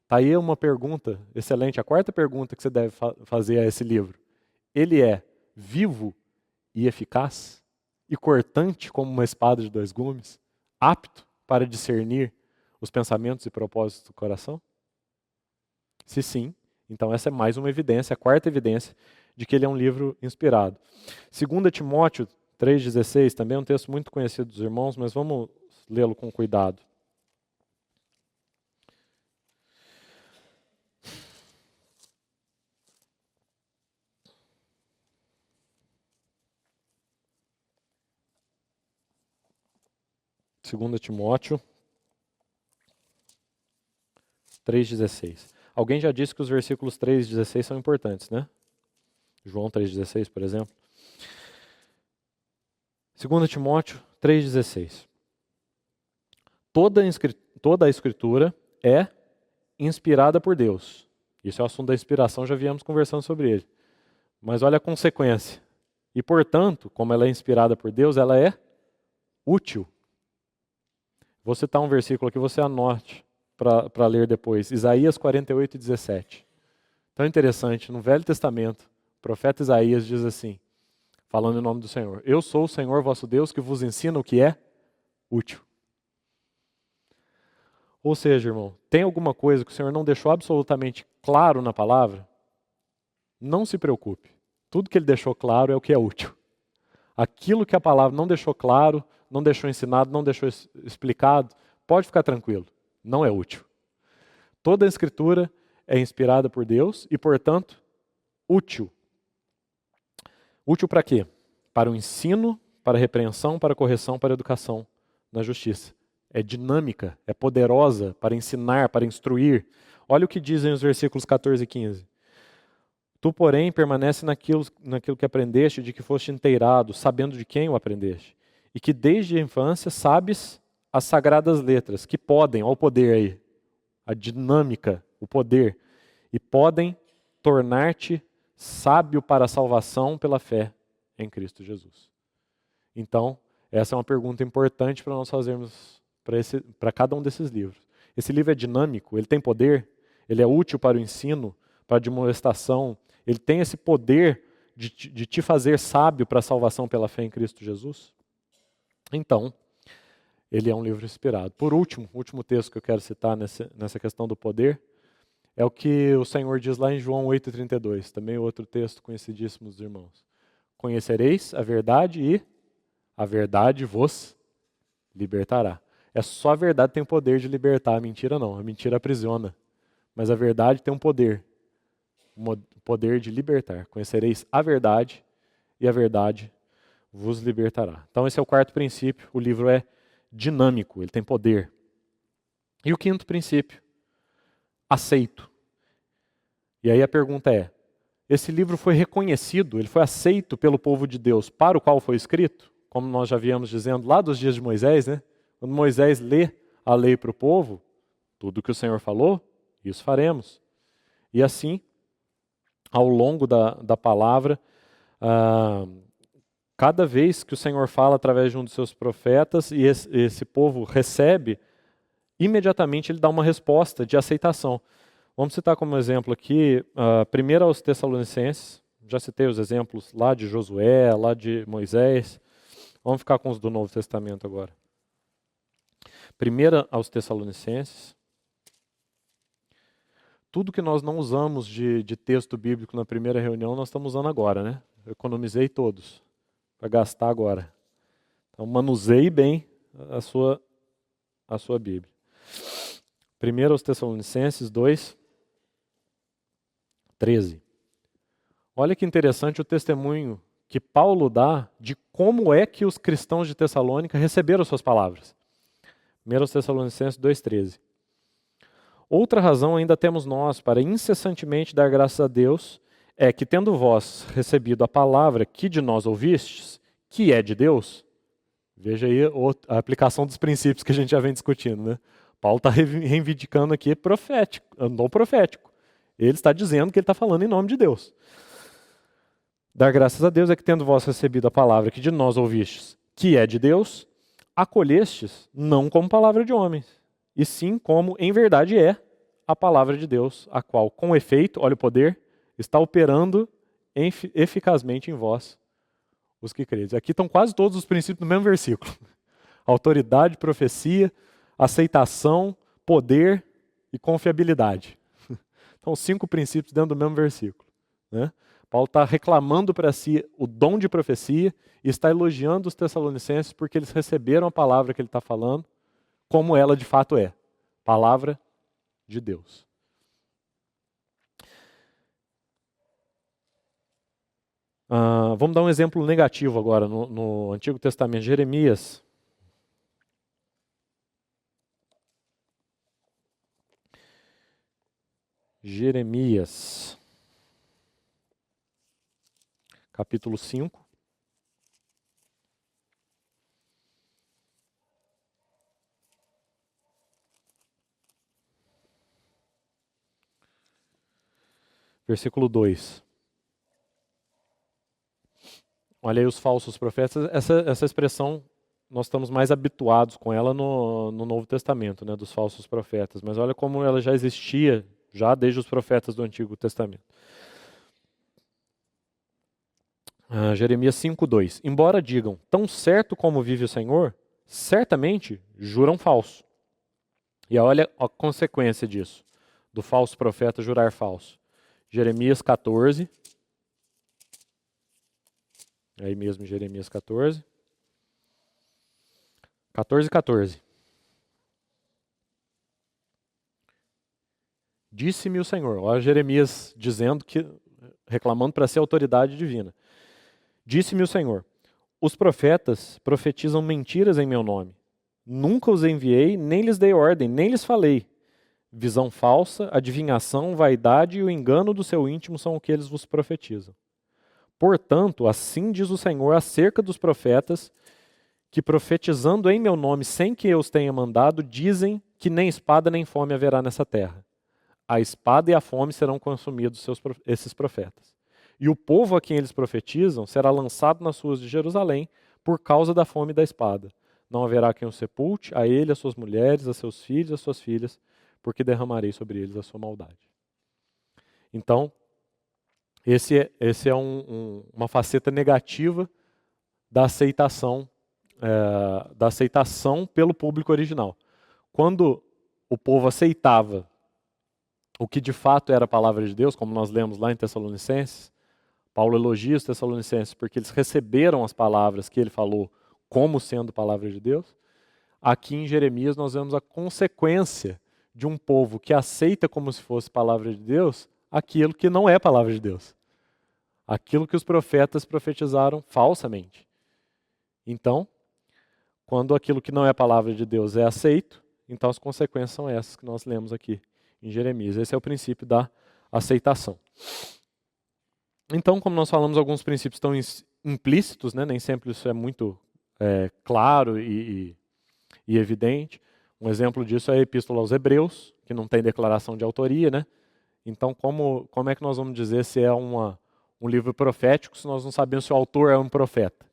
Está aí uma pergunta excelente, a quarta pergunta que você deve fazer a esse livro. Ele é vivo e eficaz? E cortante como uma espada de 2 gumes? Apto para discernir os pensamentos e propósitos do coração? Se sim, então essa é mais uma evidência, a quarta evidência de que ele é um livro inspirado. 2 Timóteo 3,16, também é um texto muito conhecido dos irmãos, mas vamos lê-lo com cuidado. Segunda Timóteo 3,16. Alguém já disse que os versículos 3 e 16 são importantes, né? João 3,16, por exemplo. 2 Timóteo 3,16. Toda a Escritura é inspirada por Deus. Isso é o assunto da inspiração, já viemos conversando sobre ele. Mas olha a consequência. E, portanto, como ela é inspirada por Deus, ela é útil. Vou citar um versículo aqui, você anote para ler depois. Isaías 48:17. Tão interessante, no Velho Testamento, o profeta Isaías diz assim, falando em nome do Senhor. Eu sou o Senhor vosso Deus que vos ensina o que é útil. Ou seja, irmão, tem alguma coisa que o Senhor não deixou absolutamente claro na palavra? Não se preocupe. Tudo que Ele deixou claro é o que é útil. Aquilo que a palavra não deixou claro, não deixou ensinado, não deixou explicado, pode ficar tranquilo. Não é útil. Toda a Escritura é inspirada por Deus e, portanto, útil. Útil para quê? Para o ensino, para a repreensão, para a correção, para a educação na justiça. É dinâmica, é poderosa para ensinar, para instruir. Olha o que dizem os versículos 14 e 15. Tu, porém, permanece naquilo que aprendeste, de que foste inteirado, sabendo de quem o aprendeste. E que desde a infância sabes as sagradas letras, que podem, olha o poder aí, a dinâmica, o poder, e podem tornar-te sábio para a salvação pela fé em Cristo Jesus. Então, essa é uma pergunta importante para nós fazermos para cada um desses livros. Esse livro é dinâmico, ele tem poder, ele é útil para o ensino, para a admoestação, ele tem esse poder de te fazer sábio para a salvação pela fé em Cristo Jesus? Então, ele é um livro inspirado. Por último, o último texto que eu quero citar nessa questão do poder, é o que o Senhor diz lá em João 8,32, também outro texto conhecidíssimo dos irmãos. Conhecereis a verdade e a verdade vos libertará. É só a verdade que tem o poder de libertar, a mentira não, a mentira aprisiona. Mas a verdade tem um poder, o poder de libertar. Conhecereis a verdade e a verdade vos libertará. Então esse é o quarto princípio, o livro é dinâmico, ele tem poder. E o quinto princípio, aceito. E aí a pergunta é, esse livro foi reconhecido, ele foi aceito pelo povo de Deus para o qual foi escrito? Como nós já viemos dizendo lá dos dias de Moisés, né? Quando Moisés lê a lei para o povo, tudo que o Senhor falou, isso faremos. E assim, ao longo da palavra, cada vez que o Senhor fala através de um dos seus profetas e esse povo recebe, imediatamente ele dá uma resposta de aceitação. Vamos citar como exemplo aqui, primeiro aos Tessalonicenses, já citei os exemplos lá de Josué, lá de Moisés, vamos ficar com os do Novo Testamento agora. Primeiro aos Tessalonicenses, tudo que nós não usamos de texto bíblico na primeira reunião, nós estamos usando agora, né? Eu economizei todos, para gastar agora. Então manuseie bem a sua Bíblia. Primeiro aos Tessalonicenses 2, 13. Olha que interessante o testemunho que Paulo dá de como é que os cristãos de Tessalônica receberam suas palavras. 1 Tessalonicenses 2,13. Outra razão ainda temos nós para incessantemente dar graças a Deus é que, tendo vós recebido a palavra que de nós ouvistes, que é de Deus, veja aí a aplicação dos princípios que a gente já vem discutindo, né? Paulo está reivindicando aqui dom profético. Ele está dizendo que ele está falando em nome de Deus. Dar graças a Deus é que, tendo vós recebido a palavra que de nós ouvistes, que é de Deus, acolhestes não como palavra de homens, e sim como em verdade é a palavra de Deus, a qual, com efeito, olha o poder, está operando eficazmente em vós, os que credes. Aqui estão quase todos os princípios no mesmo versículo. Autoridade, profecia, aceitação, poder e confiabilidade. Então, 5 princípios dentro do mesmo versículo, né? Paulo está reclamando para si o dom de profecia e está elogiando os Tessalonicenses porque eles receberam a palavra que ele está falando como ela de fato é, palavra de Deus. Vamos dar um exemplo negativo agora no Antigo Testamento, Jeremias. Jeremias, capítulo 5. Versículo 2. Olha aí os falsos profetas. Essa expressão, nós estamos mais habituados com ela no Novo Testamento, né, dos falsos profetas. Mas olha como ela já existia, já desde os profetas do Antigo Testamento. Jeremias 5:2. Embora digam, tão certo como vive o Senhor, certamente juram falso. E olha a consequência disso, do falso profeta jurar falso. Jeremias 14. Aí mesmo Jeremias 14. 14:14. Disse-me o Senhor. Olha Jeremias dizendo que, reclamando para ser autoridade divina. Disse-me o Senhor, os profetas profetizam mentiras em meu nome. Nunca os enviei, nem lhes dei ordem, nem lhes falei. Visão falsa, adivinhação, vaidade e o engano do seu íntimo são o que eles vos profetizam. Portanto, assim diz o Senhor acerca dos profetas, que profetizando em meu nome, sem que eu os tenha mandado, dizem que nem espada nem fome haverá nessa terra. A espada e a fome serão consumidos esses profetas. E o povo a quem eles profetizam será lançado nas ruas de Jerusalém por causa da fome e da espada. Não haverá quem o sepulte, a ele, a suas mulheres, a seus filhos, a suas filhas, porque derramarei sobre eles a sua maldade. Então, esse é uma faceta negativa da aceitação pelo público original. Quando o povo aceitava o que de fato era a palavra de Deus, como nós lemos lá em Tessalonicenses, Paulo elogia os Tessalonicenses porque eles receberam as palavras que ele falou como sendo palavra de Deus. Aqui em Jeremias nós vemos a consequência de um povo que aceita como se fosse palavra de Deus aquilo que não é palavra de Deus. Aquilo que os profetas profetizaram falsamente. Então, quando aquilo que não é palavra de Deus é aceito, então as consequências são essas que nós lemos aqui em Jeremias. Esse é o princípio da aceitação. Então, como nós falamos, alguns princípios estão implícitos, né? Nem sempre isso é muito claro e evidente. Um exemplo disso é a Epístola aos Hebreus, que não tem declaração de autoria, né? Então, como é que nós vamos dizer se é um livro profético se nós não sabemos se o autor é um profeta?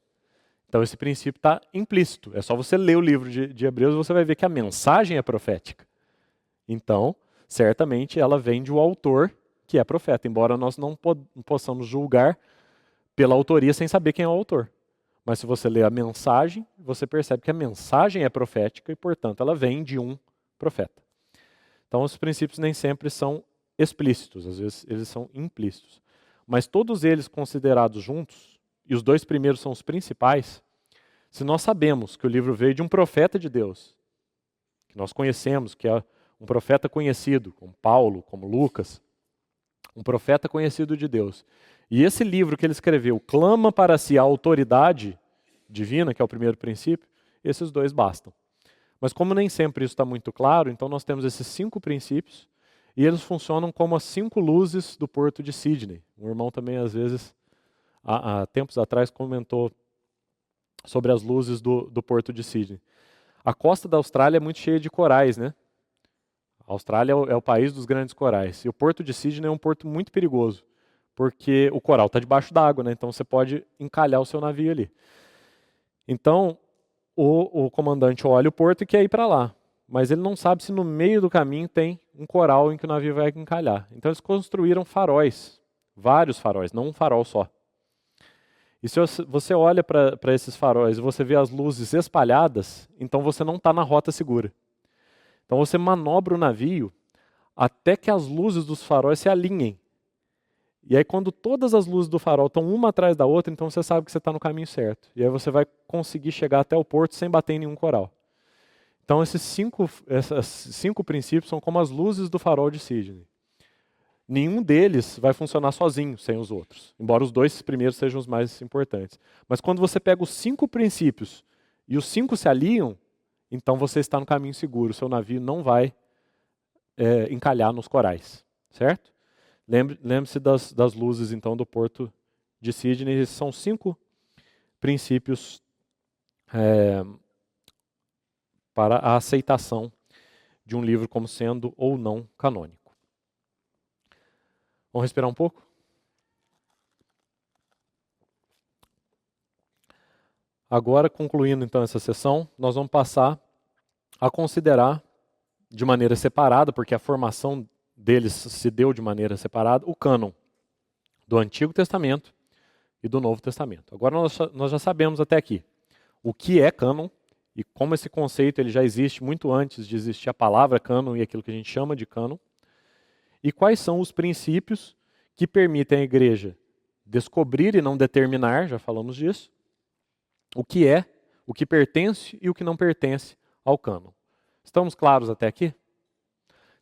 Então, esse princípio está implícito. É só você ler o livro de Hebreus e você vai ver que a mensagem é profética. Então, certamente ela vem de um autor que é profeta, embora nós não possamos julgar pela autoria sem saber quem é o autor. Mas se você lê a mensagem, você percebe que a mensagem é profética e, portanto, ela vem de um profeta. Então, os princípios nem sempre são explícitos, às vezes eles são implícitos. Mas todos eles considerados juntos, e os dois primeiros são os principais, se nós sabemos que o livro veio de um profeta de Deus, que nós conhecemos, que é um profeta conhecido, como Paulo, como Lucas, um profeta conhecido de Deus. E esse livro que ele escreveu clama para si a autoridade divina, que é o primeiro princípio, esses dois bastam. Mas como nem sempre isso está muito claro, então nós temos esses 5 princípios e eles funcionam como as 5 luzes do Porto de Sydney. Um irmão também, às vezes, há tempos atrás, comentou sobre as luzes do Porto de Sydney. A costa da Austrália é muito cheia de corais, né? A Austrália é o país dos grandes corais. E o Porto de Sydney é um porto muito perigoso, porque o coral está debaixo d'água, né? Então você pode encalhar o seu navio ali. Então, o comandante olha o porto e quer ir para lá, mas ele não sabe se no meio do caminho tem um coral em que o navio vai encalhar. Então eles construíram faróis, vários faróis, não um farol só. E se você olha para esses faróis e você vê as luzes espalhadas, então você não está na rota segura. Então você manobra o navio até que as luzes dos faróis se alinhem. E aí quando todas as luzes do farol estão uma atrás da outra, então você sabe que você está no caminho certo. E aí você vai conseguir chegar até o porto sem bater em nenhum coral. Então esses 5 princípios são como as luzes do farol de Sydney. Nenhum deles vai funcionar sozinho, sem os outros. Embora os 2 primeiros sejam os mais importantes. Mas quando você pega os 5 princípios e os 5 se alinham, então você está no caminho seguro. O seu navio não vai encalhar nos corais. Certo? Lembre-se das luzes, então, do Porto de Sydney. Esses são 5 princípios para a aceitação de um livro como sendo ou não canônico. Vamos respirar um pouco? Agora, concluindo então essa sessão, nós vamos passar a considerar de maneira separada, porque a formação deles se deu de maneira separada, o cânon do Antigo Testamento, e do Novo Testamento. Agora nós já sabemos até aqui o que é cânon e como esse conceito ele já existe muito antes de existir a palavra cânon e aquilo que a gente chama de cânon, e quais são os princípios que permitem à igreja descobrir e não determinar, já falamos disso, o que é, o que pertence e o que não pertence ao cânon. Estamos claros até aqui?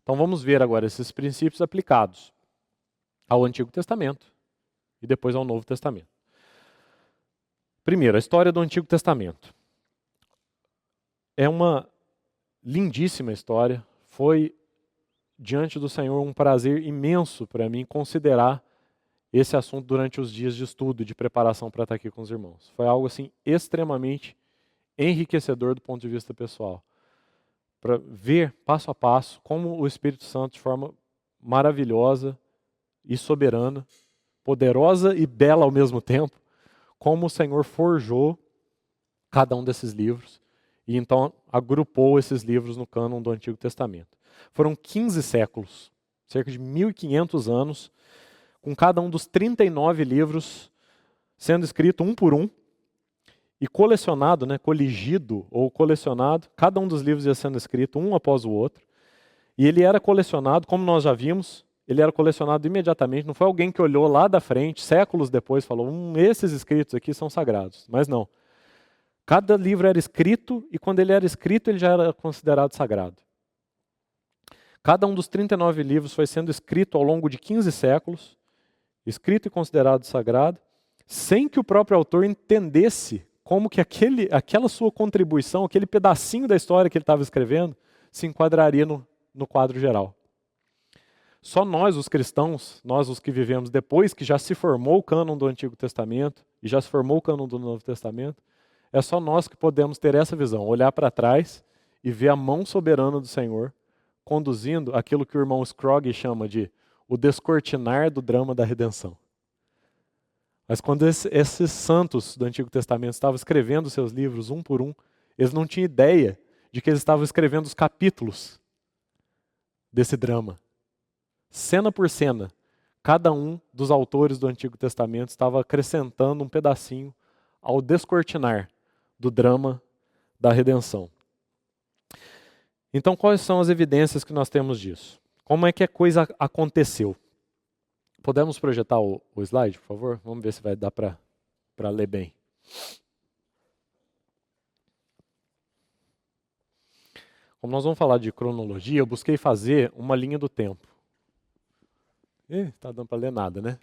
Então vamos ver agora esses princípios aplicados ao Antigo Testamento e depois ao Novo Testamento. Primeiro, a história do Antigo Testamento. É uma lindíssima história. Foi, diante do Senhor, um prazer imenso para mim considerar esse assunto durante os dias de estudo e de preparação para estar aqui com os irmãos. Foi algo assim extremamente enriquecedor do ponto de vista pessoal. Para ver passo a passo como o Espírito Santo, de forma maravilhosa e soberana, poderosa e bela ao mesmo tempo, como o Senhor forjou cada um desses livros e então agrupou esses livros no cânon do Antigo Testamento. Foram 15 séculos, cerca de 1500 anos, com cada um dos 39 livros sendo escrito um por um e colecionado, coligido ou colecionado, cada um dos livros ia sendo escrito um após o outro, e ele era colecionado, como nós já vimos, ele era colecionado imediatamente, não foi alguém que olhou lá da frente, séculos depois, falou, esses escritos aqui são sagrados, mas não. Cada livro era escrito, e quando ele era escrito, ele já era considerado sagrado. Cada um dos 39 livros foi sendo escrito ao longo de 15 séculos, escrito e considerado sagrado, sem que o próprio autor entendesse como que aquela sua contribuição, aquele pedacinho da história que ele estava escrevendo, se enquadraria no quadro geral. Só nós, os cristãos, nós os que vivemos depois que já se formou o cânon do Antigo Testamento e já se formou o cânon do Novo Testamento, é só nós que podemos ter essa visão, olhar para trás e ver a mão soberana do Senhor conduzindo aquilo que o irmão Scroggie chama de o descortinar do drama da redenção. Mas quando esses santos do Antigo Testamento estavam escrevendo seus livros um por um, eles não tinham ideia de que eles estavam escrevendo os capítulos desse drama. Cena por cena, cada um dos autores do Antigo Testamento estava acrescentando um pedacinho ao descortinar do drama da redenção. Então, quais são as evidências que nós temos disso? Como é que a coisa aconteceu? Podemos projetar o slide, por favor? Vamos ver se vai dar para ler bem. Como nós vamos falar de cronologia, eu busquei fazer uma linha do tempo. Está dando para ler nada, né?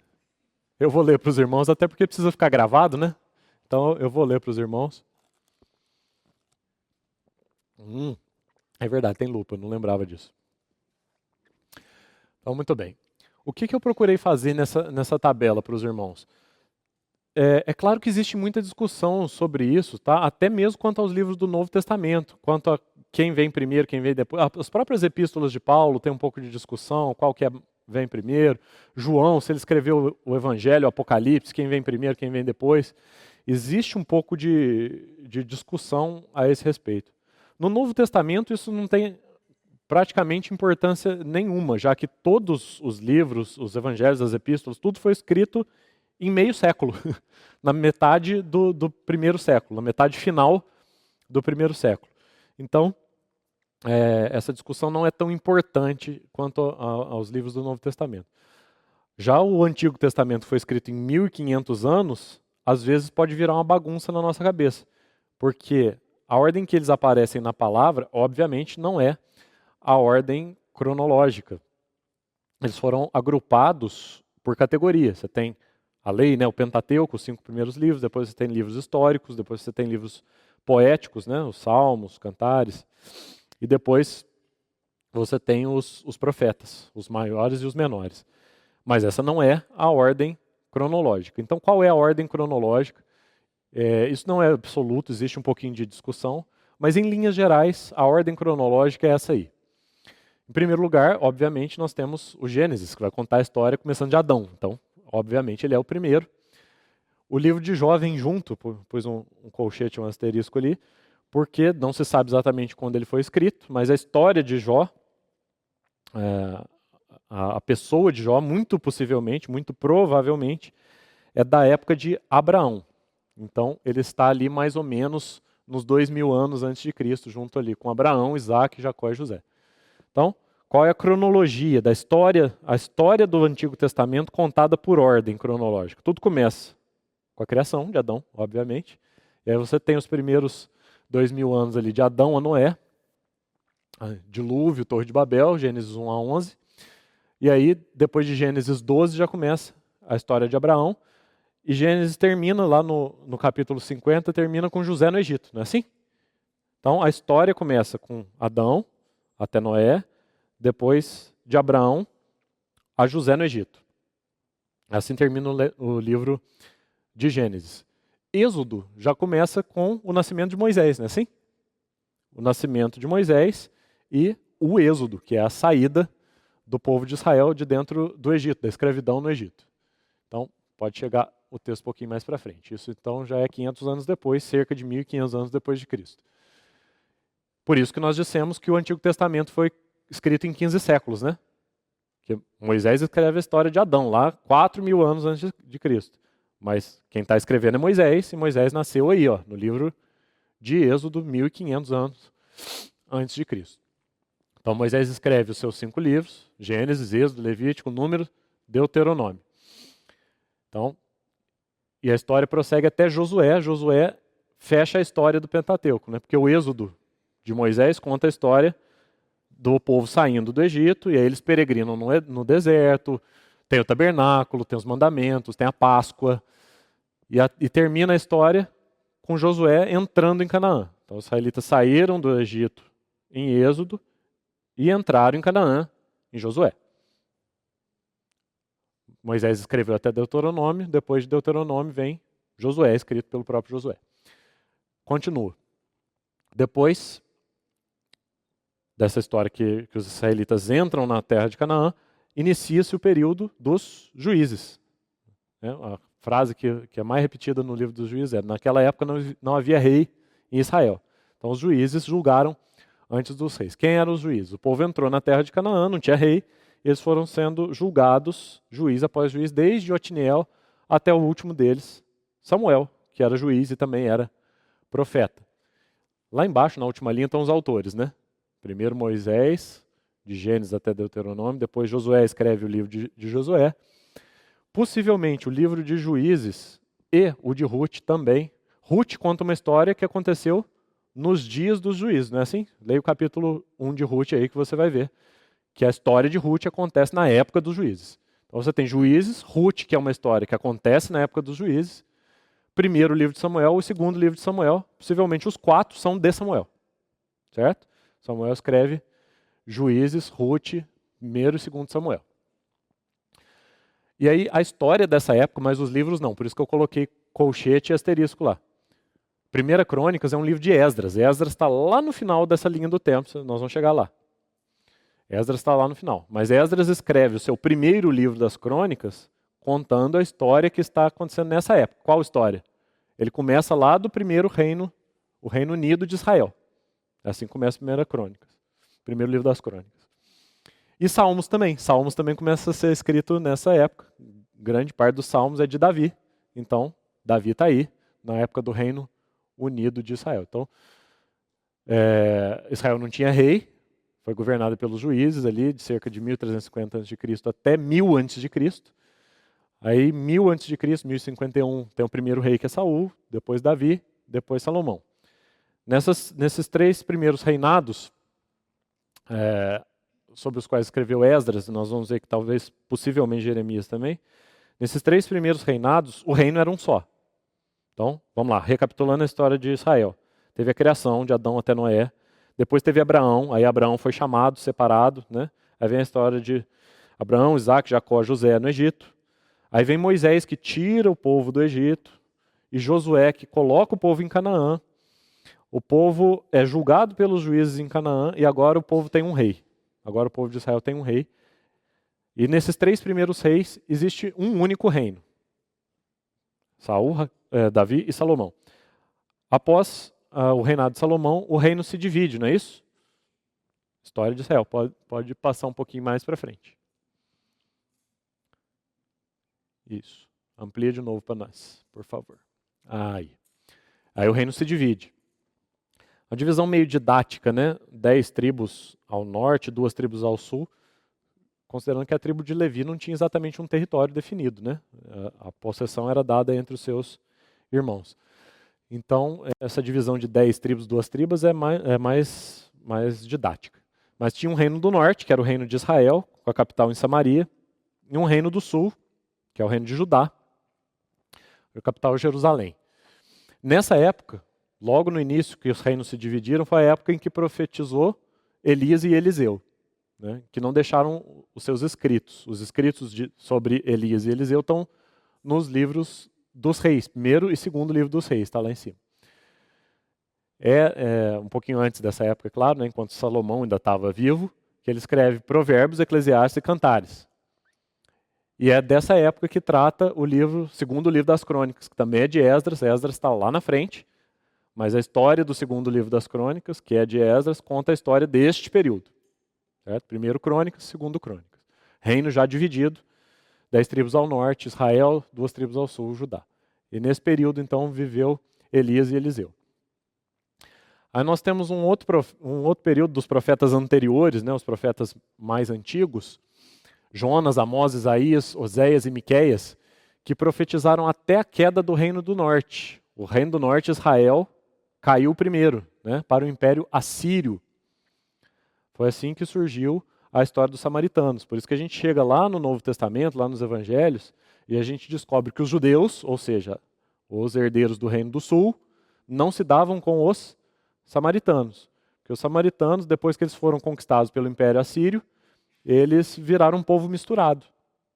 Eu vou ler para os irmãos, até porque precisa ficar gravado, né? Então eu vou ler para os irmãos. É verdade, tem lupa, eu não lembrava disso. Então, muito bem. O que eu procurei fazer nessa tabela para os irmãos? É claro que existe muita discussão sobre isso, tá? Até mesmo quanto aos livros do Novo Testamento, quanto a quem vem primeiro, quem vem depois. As próprias epístolas de Paulo tem um pouco de discussão, qual que vem primeiro. João, se ele escreveu o Evangelho, o Apocalipse, quem vem primeiro, quem vem depois. Existe um pouco de discussão a esse respeito. No Novo Testamento isso não tem praticamente importância nenhuma, já que todos os livros, os evangelhos, as epístolas, tudo foi escrito em meio século, na metade do primeiro século, na metade final do primeiro século. Então, essa discussão não é tão importante quanto aos livros do Novo Testamento. Já o Antigo Testamento foi escrito em 1500 anos, às vezes pode virar uma bagunça na nossa cabeça, porque a ordem que eles aparecem na palavra, obviamente, não é a ordem cronológica. Eles foram agrupados por categoria. Você tem a lei, o Pentateuco, os 5 primeiros livros, depois você tem livros históricos, depois você tem livros poéticos, os Salmos, Cantares, e depois você tem os profetas, os maiores e os menores. Mas essa não é a ordem cronológica. Então, qual é a ordem cronológica? Isso não é absoluto, existe um pouquinho de discussão, mas em linhas gerais, a ordem cronológica é essa aí. Em primeiro lugar, obviamente, nós temos o Gênesis, que vai contar a história começando de Adão. Então, obviamente, ele é o primeiro. O livro de Jó vem junto, pus um colchete, um asterisco ali, porque não se sabe exatamente quando ele foi escrito, mas a história de Jó, a pessoa de Jó, muito possivelmente, muito provavelmente, é da época de Abraão. Então, ele está ali mais ou menos nos 2000 anos antes de Cristo, junto ali com Abraão, Isaac, Jacó e José. Então, qual é a cronologia da história, a história do Antigo Testamento contada por ordem cronológica? Tudo começa com a criação de Adão, obviamente. E aí você tem os primeiros 2000 anos ali de Adão a Noé, dilúvio, Torre de Babel, Gênesis 1 a 11. E aí, depois de Gênesis 12, já começa a história de Abraão. E Gênesis termina lá no capítulo 50, termina com José no Egito, não é assim? Então a história começa com Adão até Noé, depois de Abraão a José no Egito. Assim termina o livro de Gênesis. Êxodo já começa com o nascimento de Moisés, não é assim? O nascimento de Moisés e o Êxodo, que é a saída do povo de Israel de dentro do Egito, da escravidão no Egito. Então, pode chegar o texto um pouquinho mais para frente. Isso então já é 500 anos depois, cerca de 1500 anos depois de Cristo. Por isso que nós dissemos que o Antigo Testamento foi escrito em 15 séculos, né? Que Moisés escreve a história de Adão lá 4000 anos antes de Cristo. Mas quem está escrevendo é Moisés, e Moisés nasceu aí, ó, no livro de Êxodo, 1500 anos antes de Cristo. Então Moisés escreve os seus 5 livros, Gênesis, Êxodo, Levítico, Números, Deuteronômio. Então, e a história prossegue até Josué. Josué fecha a história do Pentateuco, né? Porque o Êxodo de Moisés conta a história do povo saindo do Egito, e aí eles peregrinam no deserto, tem o tabernáculo, tem os mandamentos, tem a Páscoa, e termina a história com Josué entrando em Canaã. Então os israelitas saíram do Egito em Êxodo e entraram em Canaã em Josué. Moisés escreveu até Deuteronômio, depois de Deuteronômio vem Josué, escrito pelo próprio Josué. Continua. Depois dessa história que os israelitas entram na terra de Canaã, inicia-se o período dos juízes. A frase que é mais repetida no livro dos juízes é: naquela época não havia rei em Israel. Então os juízes julgaram antes dos reis. Quem eram os juízes? O povo entrou na terra de Canaã, não tinha rei, eles foram sendo julgados, juiz após juiz, desde Otniel até o último deles, Samuel, que era juiz e também era profeta. Lá embaixo, na última linha, estão os autores, né? Primeiro Moisés, de Gênesis até Deuteronômio, depois Josué escreve o livro de Josué. Possivelmente o livro de Juízes e o de Ruth também. Ruth conta uma história que aconteceu nos dias dos juízes, não é assim? Leia o capítulo 1 de Ruth aí que você vai ver que a história de Ruth acontece na época dos juízes. Então você tem Juízes, Ruth, que é uma história que acontece na época dos juízes, primeiro livro de Samuel, o segundo livro de Samuel, possivelmente os 4 são de Samuel, certo? Samuel escreve Juízes, Ruth, primeiro e segundo Samuel. E aí a história dessa época, mas os livros não, por isso que eu coloquei colchete e asterisco lá. Primeira Crônicas é um livro de Esdras. Esdras está lá no final dessa linha do tempo, nós vamos chegar lá. Esdras está lá no final. Mas Esdras escreve o seu primeiro livro das Crônicas contando a história que está acontecendo nessa época. Qual história? Ele começa lá do primeiro reino, o Reino Unido de Israel. Assim começa a primeira Crônicas. Primeiro livro das Crônicas. E Salmos também. Salmos também começa a ser escrito nessa época. Grande parte dos Salmos é de Davi. Então, Davi está aí, na época do Reino Unido de Israel. Então, Israel não tinha rei, foi governado pelos juízes ali, de cerca de 1350 a.C. até 1000 a.C. Aí, 1000 a.C., 1051, tem o primeiro rei que é Saul, depois Davi, depois Salomão. Nesses 3 primeiros reinados, sobre os quais escreveu Esdras, nós vamos ver que talvez, possivelmente Jeremias também, nesses 3 primeiros reinados, o reino era um só. Então, vamos lá, recapitulando a história de Israel. Teve a criação de Adão até Noé, depois teve Abraão, aí Abraão foi chamado, separado, né? Aí vem a história de Abraão, Isaac, Jacó, José no Egito. Aí vem Moisés que tira o povo do Egito, e Josué que coloca o povo em Canaã. O povo é julgado pelos juízes em Canaã, e agora o povo tem um rei. Agora o povo de Israel tem um rei. E nesses 3 primeiros reis existe um único reino. Saul, Davi e Salomão. Após o reinado de Salomão, o reino se divide, não é isso? História de Israel. Pode passar um pouquinho mais para frente. Isso. Amplia de novo para nós, por favor. Aí o reino se divide. Uma divisão meio didática, né? 10 tribos ao norte, 2 tribos ao sul, considerando que a tribo de Levi não tinha exatamente um território definido, né? A possessão era dada entre os seus irmãos. Então, essa divisão de 10 tribos, 2 tribos é mais didática. Mas tinha um reino do norte, que era o reino de Israel, com a capital em Samaria, e um reino do sul, que é o reino de Judá, a capital em Jerusalém. Nessa época, logo no início que os reinos se dividiram, foi a época em que profetizou Elias e Eliseu, né, que não deixaram os seus escritos. Os escritos sobre Elias e Eliseu estão nos livros dos reis, primeiro e segundo livro dos reis, está lá em cima. Um pouquinho antes dessa época, claro, né, enquanto Salomão ainda estava vivo, que ele escreve Provérbios, Eclesiastes e Cantares. E é dessa época que trata o livro, segundo livro das Crônicas, que também é de Esdras. Esdras está lá na frente, mas a história do segundo livro das Crônicas, que é de Esdras, conta a história deste período. Certo? Primeiro Crônicas, segundo Crônicas. Reino já dividido, 10 tribos ao norte, Israel, 2 tribos ao sul, Judá. E nesse período, então, viveu Elias e Eliseu. Aí nós temos um outro período dos profetas anteriores, né, os profetas mais antigos, Jonas, Amós, Isaías, Oséias e Miqueias, que profetizaram até a queda do reino do norte. O reino do norte, Israel, caiu primeiro, né, para o império assírio. Foi assim que surgiu a história dos samaritanos. Por isso que a gente chega lá no Novo Testamento, lá nos Evangelhos, e a gente descobre que os judeus, ou seja, os herdeiros do reino do sul, não se davam com os samaritanos. Porque os samaritanos, depois que eles foram conquistados pelo império assírio, eles viraram um povo misturado.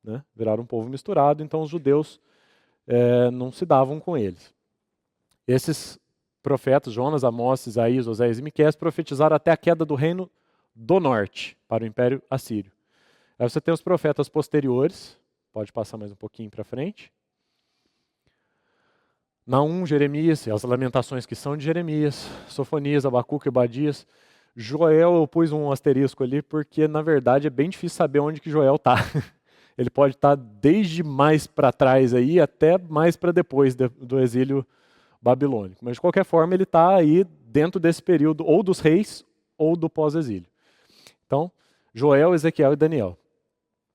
Né? Viraram um povo misturado, então os judeus não se davam com eles. Esses profetas, Jonas, Amós, Isaías, Oséias e Miqueias, profetizaram até a queda do reino do norte, para o império assírio. Aí você tem os profetas posteriores, pode passar mais um pouquinho para frente. Naum, Jeremias, as lamentações que são de Jeremias, Sofonias, Abacuque, Obadias. Joel eu pus um asterisco ali, porque na verdade é bem difícil saber onde que Joel está. Ele pode estar desde mais para trás aí, até mais para depois do exílio babilônico. Mas de qualquer forma ele está aí dentro desse período ou dos reis ou do pós-exílio. Então, Joel, Ezequiel e Daniel.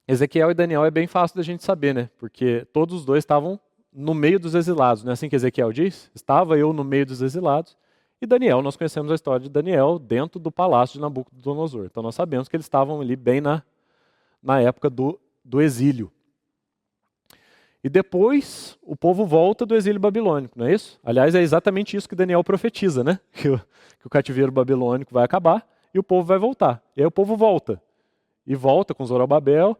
Ezequiel e Daniel é bem fácil da gente saber, né? Porque todos os dois estavam no meio dos exilados, não é assim que Ezequiel diz? Estava eu no meio dos exilados. E Daniel, nós conhecemos a história de Daniel dentro do palácio de Nabucodonosor. Então nós sabemos que eles estavam ali bem na época do exílio. E depois o povo volta do exílio babilônico, não é isso? Aliás, é exatamente isso que Daniel profetiza, né? Que o cativeiro babilônico vai acabar e o povo vai voltar. E aí o povo volta. E volta com Zorobabel.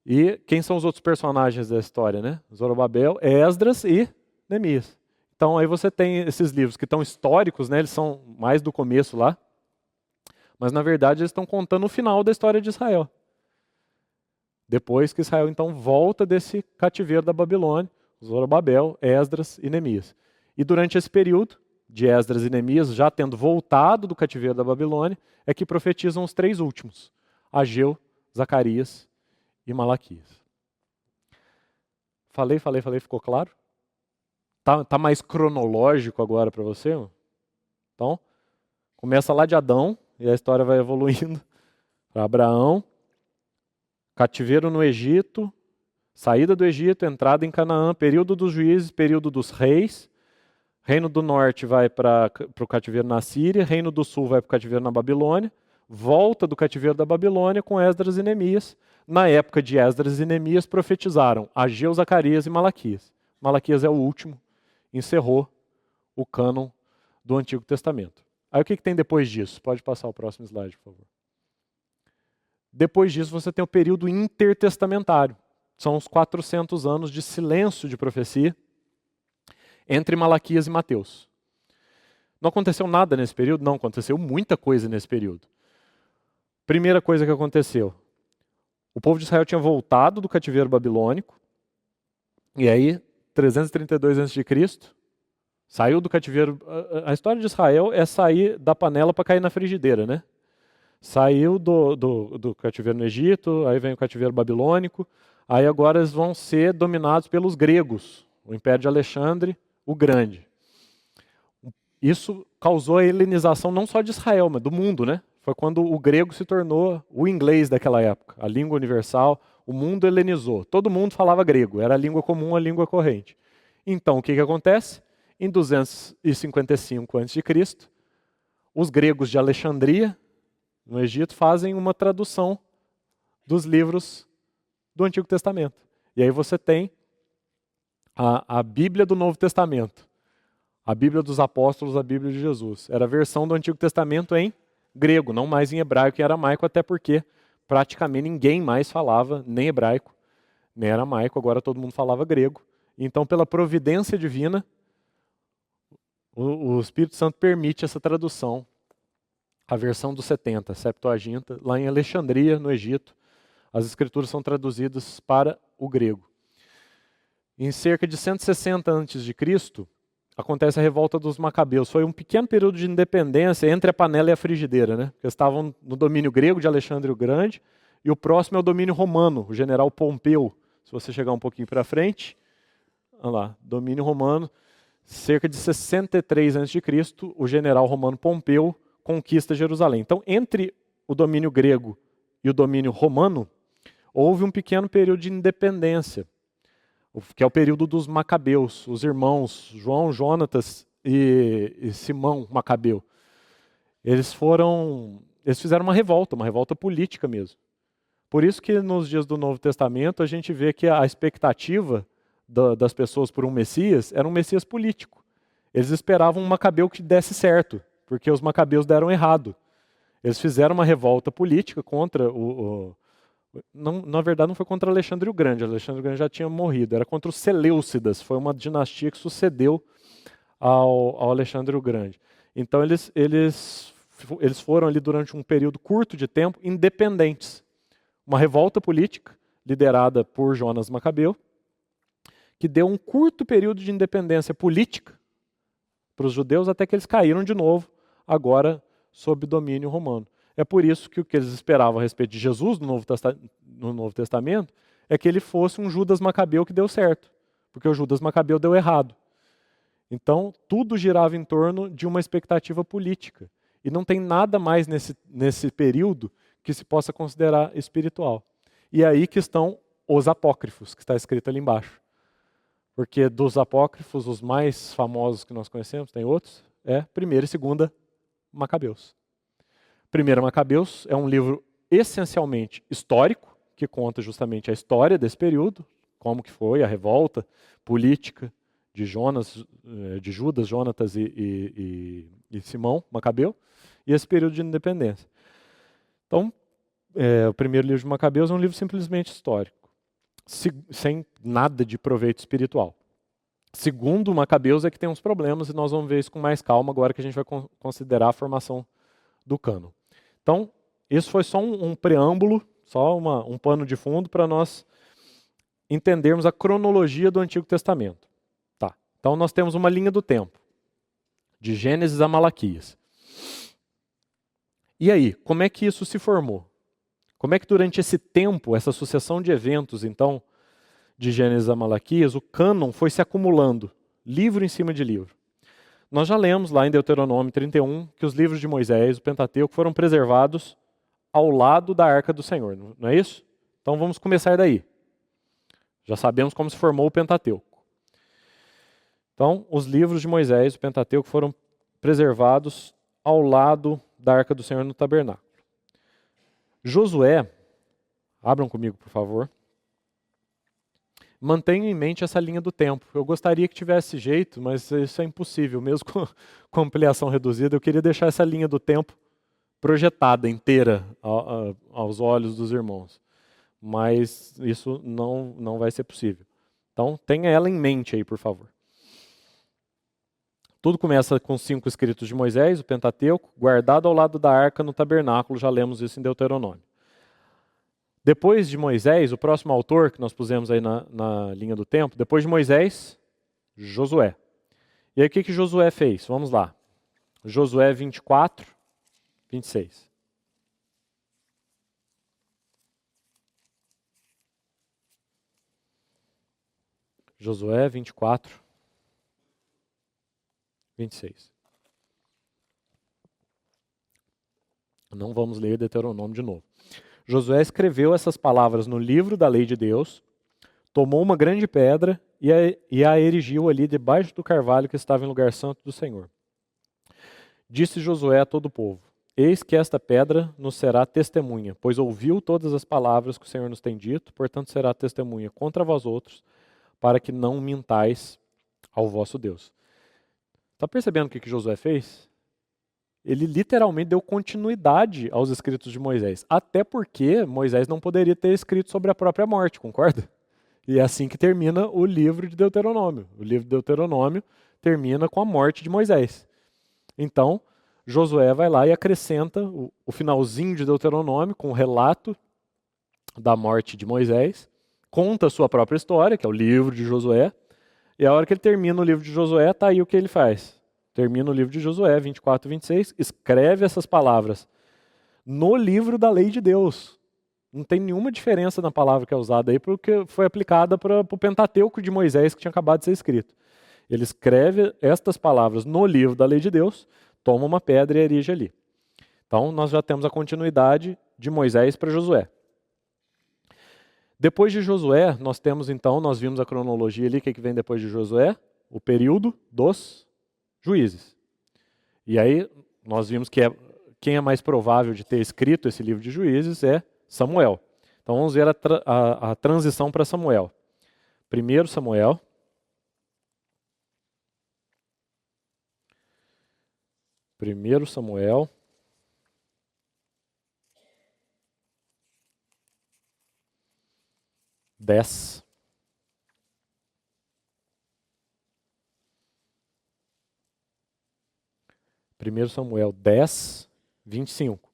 E quem são os outros personagens da história, né? Zorobabel, Esdras e Neemias. Então aí você tem esses livros que estão históricos, né? Eles são mais do começo lá. Mas na verdade eles estão contando o final da história de Israel. Depois que Israel então volta desse cativeiro da Babilônia, Zorobabel, Esdras e Neemias. E durante esse período de Esdras e Neemias, já tendo voltado do cativeiro da Babilônia, é que profetizam os 3 últimos: Ageu, Zacarias e Malaquias. Falei, ficou claro? Tá mais cronológico agora para você? Então, começa lá de Adão, e a história vai evoluindo para Abraão, cativeiro no Egito, saída do Egito, entrada em Canaã, período dos juízes, período dos reis, reino do norte vai para o cativeiro na Síria, reino do sul vai para o cativeiro na Babilônia, volta do cativeiro da Babilônia com Esdras e Neemias. Na época de Esdras e Neemias profetizaram Ageu, Zacarias e Malaquias. Malaquias é o último, encerrou o cânon do Antigo Testamento. Aí o que tem depois disso? Pode passar o próximo slide, por favor. Depois disso você tem o período intertestamentário. São os 400 anos de silêncio de profecia entre Malaquias e Mateus. Não aconteceu nada nesse período? Não, aconteceu muita coisa nesse período. Primeira coisa que aconteceu: o povo de Israel tinha voltado do cativeiro babilônico, e aí, 332 a.C., saiu do cativeiro. A história de Israel é sair da panela para cair na frigideira, né? Saiu do cativeiro no Egito, aí vem o cativeiro babilônico, aí agora eles vão ser dominados pelos gregos, o Império de Alexandre o Grande. Isso causou a helenização não só de Israel, mas do mundo, né? Foi quando o grego se tornou o inglês daquela época, a língua universal, o mundo helenizou. Todo mundo falava grego, era a língua comum, a língua corrente. Então, o que acontece? Em 255 a.C., os gregos de Alexandria, no Egito, fazem uma tradução dos livros do Antigo Testamento. E aí você tem a Bíblia do Novo Testamento, a Bíblia dos Apóstolos, a Bíblia de Jesus. Era a versão do Antigo Testamento em grego, não mais em hebraico e aramaico, até porque praticamente ninguém mais falava nem hebraico, nem aramaico, agora todo mundo falava grego. Então, pela providência divina, o Espírito Santo permite essa tradução, a versão dos 70, Septuaginta, lá em Alexandria, no Egito. As escrituras são traduzidas para o grego. Em cerca de 160 a.C., acontece a revolta dos Macabeus. Foi um pequeno período de independência entre a panela e a frigideira, né? Porque estavam no domínio grego de Alexandre o Grande, e o próximo é o domínio romano, o general Pompeu. Se você chegar um pouquinho para frente, olha lá, domínio romano, cerca de 63 a.C., o general romano Pompeu conquista Jerusalém. Então, entre o domínio grego e o domínio romano, houve um pequeno período de independência, que é o período dos Macabeus, os irmãos João, Jonatas e Simão Macabeu. Eles fizeram uma revolta política mesmo. Por isso que nos dias do Novo Testamento a gente vê que a expectativa das pessoas por um Messias era um Messias político. Eles esperavam um Macabeu que desse certo, porque os Macabeus deram errado. Eles fizeram uma revolta política contra não, na verdade não foi contra Alexandre o Grande já tinha morrido, era contra os Seleucidas, foi uma dinastia que sucedeu ao Alexandre o Grande. Então eles foram ali durante um período curto de tempo independentes. Uma revolta política liderada por Jonas Macabeu, que deu um curto período de independência política para os judeus até que eles caíram de novo, agora sob domínio romano. É por isso que o que eles esperavam a respeito de Jesus no Novo Testamento é que ele fosse um Judas Macabeu que deu certo, porque o Judas Macabeu deu errado. Então, tudo girava em torno de uma expectativa política. E não tem nada mais nesse período que se possa considerar espiritual. E é aí que estão os apócrifos, que está escrito ali embaixo. Porque dos apócrifos, os mais famosos que nós conhecemos, tem outros, é 1ª e 2ª Macabeus. 1ª Macabeus é um livro essencialmente histórico, que conta justamente a história desse período, como que foi a revolta política de Judas, Jonatas e Simão Macabeu, e esse período de independência. Então, o primeiro livro de Macabeus é um livro simplesmente histórico, sem nada de proveito espiritual. Segundo Macabeus é que tem uns problemas, e nós vamos ver isso com mais calma agora que a gente vai considerar a formação do cânon. Então, isso foi só um preâmbulo, só um pano de fundo para nós entendermos a cronologia do Antigo Testamento. Tá. Então, nós temos uma linha do tempo, de Gênesis a Malaquias. E aí, como é que isso se formou? Como é que durante esse tempo, essa sucessão de eventos, então, de Gênesis a Malaquias, o cânon foi se acumulando, livro em cima de livro? Nós já lemos lá em Deuteronômio 31 que os livros de Moisés, o Pentateuco, foram preservados ao lado da Arca do Senhor, não é isso? Então vamos começar daí. Já sabemos como se formou o Pentateuco. Então, os livros de Moisés, o Pentateuco, foram preservados ao lado da Arca do Senhor no tabernáculo. Josué, abram comigo, por favor. Mantenham em mente essa linha do tempo. Eu gostaria que tivesse jeito, mas isso é impossível, mesmo com ampliação reduzida. Eu queria deixar essa linha do tempo projetada inteira aos olhos dos irmãos. Mas isso não vai ser possível. Então, tenha ela em mente aí, por favor. Tudo começa com os 5 escritos de Moisés, o Pentateuco, guardado ao lado da arca no tabernáculo, já lemos isso em Deuteronômio. Depois de Moisés, o próximo autor que nós pusemos aí na linha do tempo, depois de Moisés, Josué. E aí o que Josué fez? Vamos lá. Josué 24, 26. Josué 24, 26. Não vamos ler Deuteronômio de novo. Josué escreveu essas palavras no livro da lei de Deus, tomou uma grande pedra e a erigiu ali debaixo do carvalho que estava em lugar santo do Senhor. Disse Josué a todo o povo: Eis que esta pedra nos será testemunha, pois ouviu todas as palavras que o Senhor nos tem dito, portanto será testemunha contra vós outros, para que não mintais ao vosso Deus. Está percebendo o que Josué fez? Ele literalmente deu continuidade aos escritos de Moisés, até porque Moisés não poderia ter escrito sobre a própria morte, concorda? E é assim que termina o livro de Deuteronômio. O livro de Deuteronômio termina com a morte de Moisés. Então, Josué vai lá e acrescenta o finalzinho de Deuteronômio com o relato da morte de Moisés, conta a sua própria história, que é o livro de Josué, e a hora que ele termina o livro de Josué, está aí o que ele faz. Termina o livro de Josué, 24 e 26, escreve essas palavras no livro da lei de Deus. Não tem nenhuma diferença na palavra que é usada aí, porque foi aplicada para o Pentateuco de Moisés, que tinha acabado de ser escrito. Ele escreve estas palavras no livro da lei de Deus, toma uma pedra e erige ali. Então, nós já temos a continuidade de Moisés para Josué. Depois de Josué, nós vimos a cronologia ali, o que vem depois de Josué? O período dos juízes. E aí, nós vimos que quem é mais provável de ter escrito esse livro de juízes é Samuel. Então, vamos ver a transição para Samuel. 1 Samuel. Primeiro Samuel, dez. Primeiro Samuel 10, 25.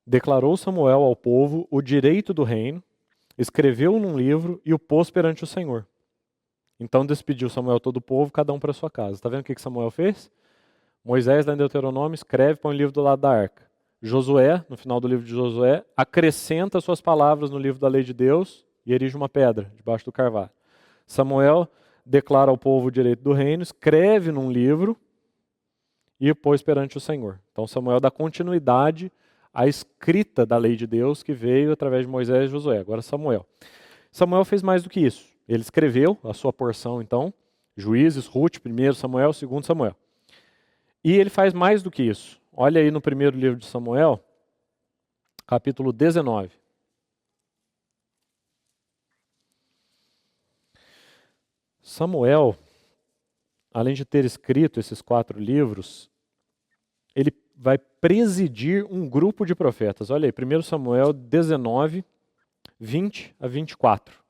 Declarou Samuel ao povo o direito do reino, escreveu num livro e o pôs perante o Senhor. Então despediu Samuel todo o povo, cada um para sua casa. Está vendo o que Samuel fez? Moisés, lá em Deuteronômio, escreve, põe o livro do lado da arca. Josué, no final do livro de Josué, acrescenta suas palavras no livro da lei de Deus e erige uma pedra debaixo do carvalho. Samuel declara ao povo o direito do reino, escreve num livro e pôs perante o Senhor. Então Samuel dá continuidade à escrita da lei de Deus que veio através de Moisés e Josué. Agora Samuel. Samuel fez mais do que isso. Ele escreveu a sua porção, então, Juízes, Rute, 1 Samuel, 2 Samuel. E ele faz mais do que isso. Olha aí no primeiro livro de Samuel, capítulo 19. Samuel, além de ter escrito esses 4 livros, ele vai presidir um grupo de profetas. Olha aí, 1 Samuel 19, 20 a 24.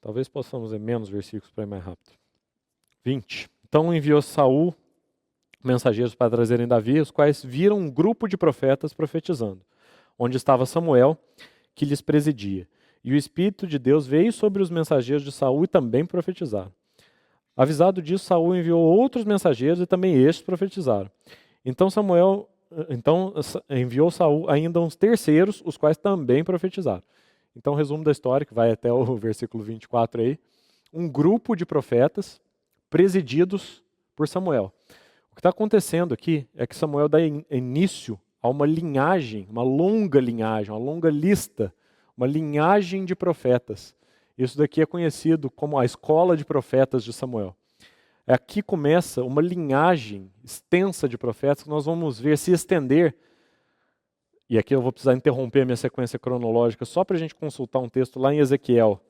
Talvez possamos ler menos versículos para ir mais rápido. 20. Então enviou Saul mensageiros para trazerem Davi, os quais viram um grupo de profetas profetizando, onde estava Samuel, que lhes presidia. E o Espírito de Deus veio sobre os mensageiros de Saul e também profetizaram. Avisado disso, Saul enviou outros mensageiros e também estes profetizaram. Então enviou Saul ainda uns terceiros, os quais também profetizaram. Então, resumo da história, que vai até o versículo 24 aí. Um grupo de profetas presididos por Samuel. O que está acontecendo aqui é que Samuel dá início a uma linhagem, uma longa lista, uma linhagem de profetas. Isso daqui é conhecido como a escola de profetas de Samuel. Aqui começa uma linhagem extensa de profetas que nós vamos ver se estender. E aqui eu vou precisar interromper a minha sequência cronológica só para a gente consultar um texto lá em Ezequiel.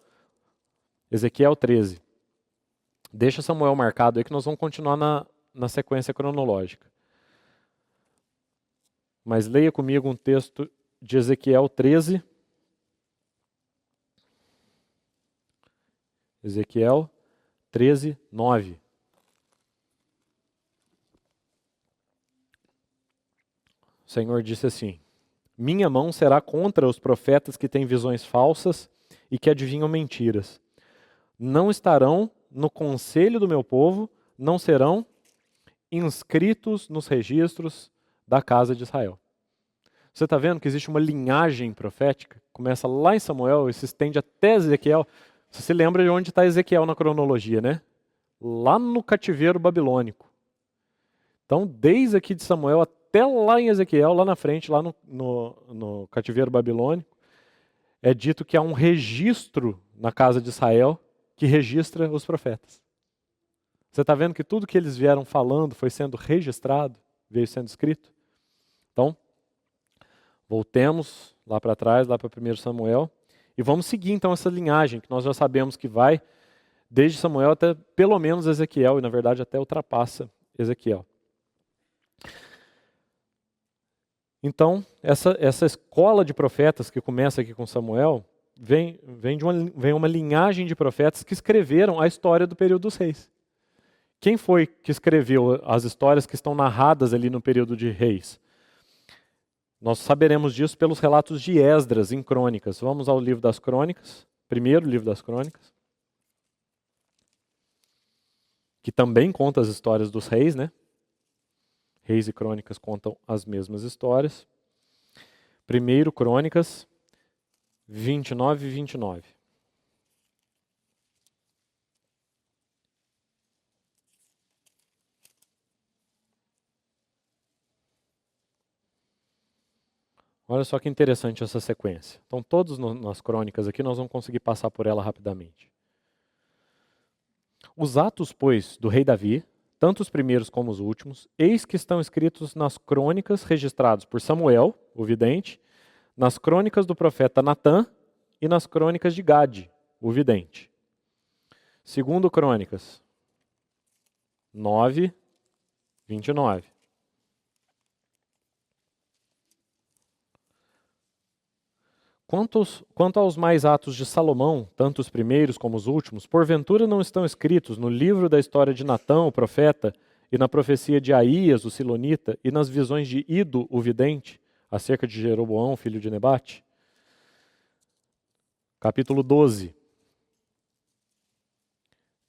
Ezequiel 13. Deixa Samuel marcado aí que nós vamos continuar na sequência cronológica. Mas leia comigo um texto de Ezequiel 13. Ezequiel 13, 9. O Senhor disse assim: minha mão será contra os profetas que têm visões falsas e que adivinham mentiras. Não estarão no conselho do meu povo, não serão inscritos nos registros da casa de Israel. Você está vendo que existe uma linhagem profética, começa lá em Samuel e se estende até Ezequiel. Você se lembra de onde está Ezequiel na cronologia, né? Lá no cativeiro babilônico. Então, desde aqui de Samuel até lá em Ezequiel, lá na frente, lá no cativeiro babilônico, é dito que há um registro na casa de Israel que registra os profetas. Você está vendo que tudo que eles vieram falando foi sendo registrado, veio sendo escrito? Então, voltemos lá para trás, lá para 1 Samuel, e vamos seguir então essa linhagem, que nós já sabemos que vai desde Samuel até pelo menos Ezequiel, e na verdade até ultrapassa Ezequiel. Então, essa escola de profetas que começa aqui com Samuel, vem uma linhagem de profetas que escreveram a história do período dos reis. Quem foi que escreveu as histórias que estão narradas ali no período de reis? Nós saberemos disso pelos relatos de Esdras em Crônicas. Vamos ao livro das Crônicas, primeiro livro das Crônicas, que também conta as histórias dos reis, né? Reis e Crônicas contam as mesmas histórias. Primeiro Crônicas 29 e 29. Olha só que interessante essa sequência. Então, todos nas crônicas aqui, nós vamos conseguir passar por ela rapidamente. Os atos, pois, do rei Davi, tanto os primeiros como os últimos, eis que estão escritos nas crônicas registrados por Samuel, o vidente, nas crônicas do profeta Natã e nas crônicas de Gade, o vidente. Segundo Crônicas 9, 29. Quanto aos mais atos de Salomão, tanto os primeiros como os últimos, porventura não estão escritos no livro da história de Natã, o profeta, e na profecia de Aías, o silonita, e nas visões de Ido, o vidente, acerca de Jeroboão, filho de Nebate? Capítulo 12,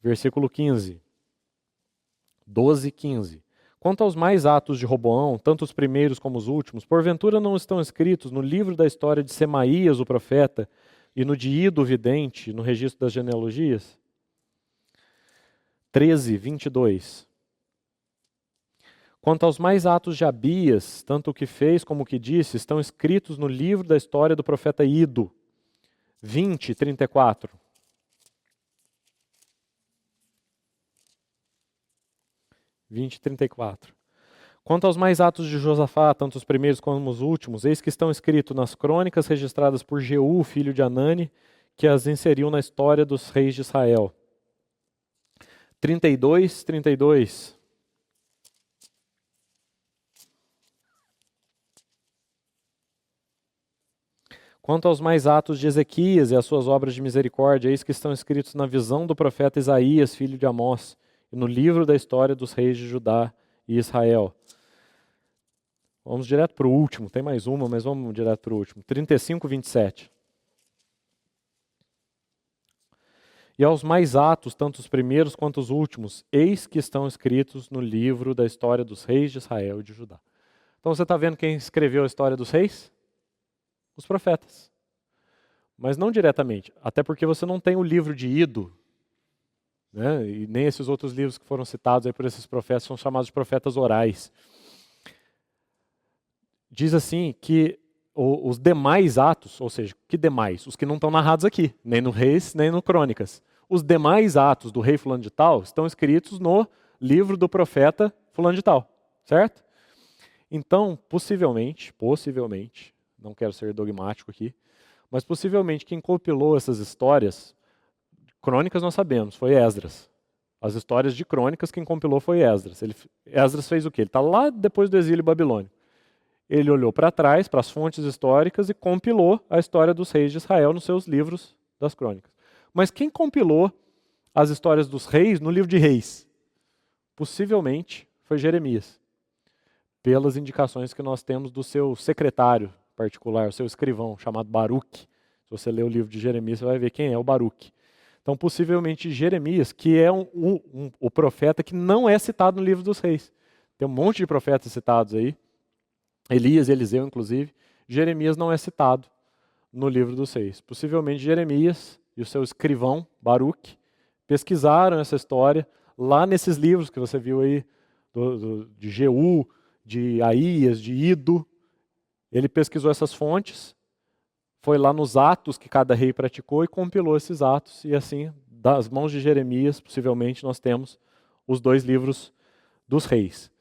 versículo 15. 12, 15. Quanto aos mais atos de Roboão, tanto os primeiros como os últimos, porventura não estão escritos no livro da história de Semaías, o profeta, e no de Ido, o vidente, no registro das genealogias? 13, 22. Quanto aos mais atos de Abias, tanto o que fez como o que disse, estão escritos no livro da história do profeta Ido. 20, 34. 20, 34. Quanto aos mais atos de Josafá, tanto os primeiros como os últimos, eis que estão escritos nas crônicas registradas por Jeú, filho de Anani, que as inseriu na história dos reis de Israel. 32, 32. Quanto aos mais atos de Ezequias e as suas obras de misericórdia, eis que estão escritos na visão do profeta Isaías, filho de Amós, e no livro da história dos reis de Judá e Israel. Vamos direto para o último, tem mais uma, mas vamos direto para o último. 35, 27. E aos mais atos, tanto os primeiros quanto os últimos, eis que estão escritos no livro da história dos reis de Israel e de Judá. Então você está vendo quem escreveu a história dos reis? Os profetas. Mas não diretamente, até porque você não tem o livro de Ido, né? E nem esses outros livros que foram citados aí por esses profetas são chamados de profetas orais. Diz assim que os demais atos, ou seja, que demais? Os que não estão narrados aqui, nem no Reis, nem no Crônicas. Os demais atos do rei fulano de tal estão escritos no livro do profeta fulano de tal, certo? Então, possivelmente, não quero ser dogmático aqui, mas possivelmente quem compilou essas histórias, Crônicas nós sabemos, foi Esdras. As histórias de Crônicas quem compilou foi Esdras. Esdras fez o quê? Ele está lá depois do exílio babilônico. Ele olhou para trás, para as fontes históricas e compilou a história dos reis de Israel nos seus livros das Crônicas. Mas quem compilou as histórias dos reis no livro de Reis? Possivelmente foi Jeremias, pelas indicações que nós temos do seu secretário particular, o seu escrivão, chamado Baruque. Se você ler o livro de Jeremias, você vai ver quem é o Baruque. Então, possivelmente Jeremias, que é o profeta que não é citado no livro dos reis. Tem um monte de profetas citados aí, Elias e Eliseu, inclusive. Jeremias não é citado no livro dos Reis. Possivelmente Jeremias e o seu escrivão, Baruque, pesquisaram essa história lá nesses livros que você viu aí, de Jeú, de Aías, de Ido. Ele pesquisou essas fontes, foi lá nos atos que cada rei praticou e compilou esses atos. E assim, das mãos de Jeremias, possivelmente, nós temos os 2 livros dos reis.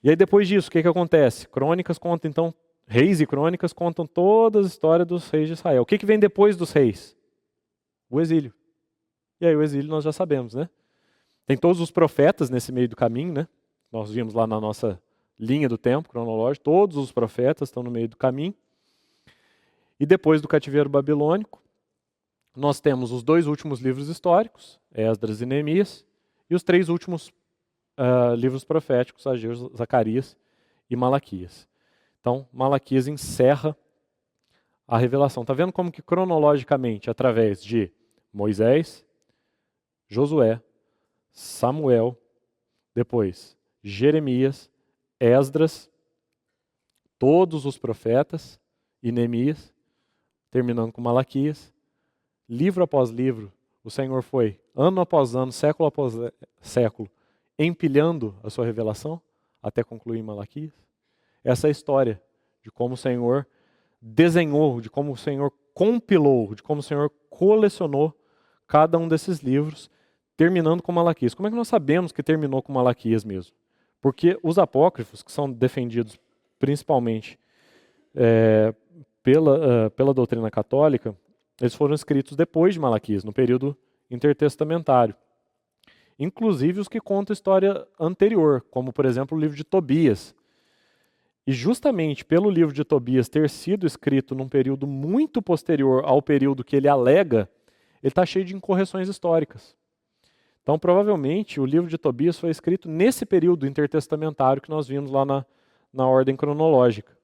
E aí depois disso, o que acontece? Crônicas conta então, Reis e Crônicas contam toda a história dos reis de Israel. O que vem depois dos reis? O exílio. E aí o exílio nós já sabemos, né? Tem todos os profetas nesse meio do caminho, né? Nós vimos lá na nossa linha do tempo cronológico, todos os profetas estão no meio do caminho. E depois do cativeiro babilônico, nós temos os 2 últimos livros históricos, Esdras e Neemias, e os 3 últimos livros proféticos, Ageu, Zacarias e Malaquias. Então, Malaquias encerra a revelação. Está vendo como que cronologicamente, através de Moisés, Josué, Samuel, depois Jeremias, Esdras, todos os profetas e Neemias, terminando com Malaquias, livro após livro, o Senhor foi, ano após ano, século após século, empilhando a sua revelação, até concluir em Malaquias. Essa é a história de como o Senhor desenhou, de como o Senhor compilou, de como o Senhor colecionou cada um desses livros, terminando com Malaquias. Como é que nós sabemos que terminou com Malaquias mesmo? Porque os apócrifos, que são defendidos principalmente pela doutrina católica, eles foram escritos depois de Malaquias, no período intertestamentário. Inclusive os que contam a história anterior, como por exemplo o livro de Tobias. E justamente pelo livro de Tobias ter sido escrito num período muito posterior ao período que ele alega, ele está cheio de incorreções históricas. Então provavelmente o livro de Tobias foi escrito nesse período intertestamentário que nós vimos lá na ordem cronológica.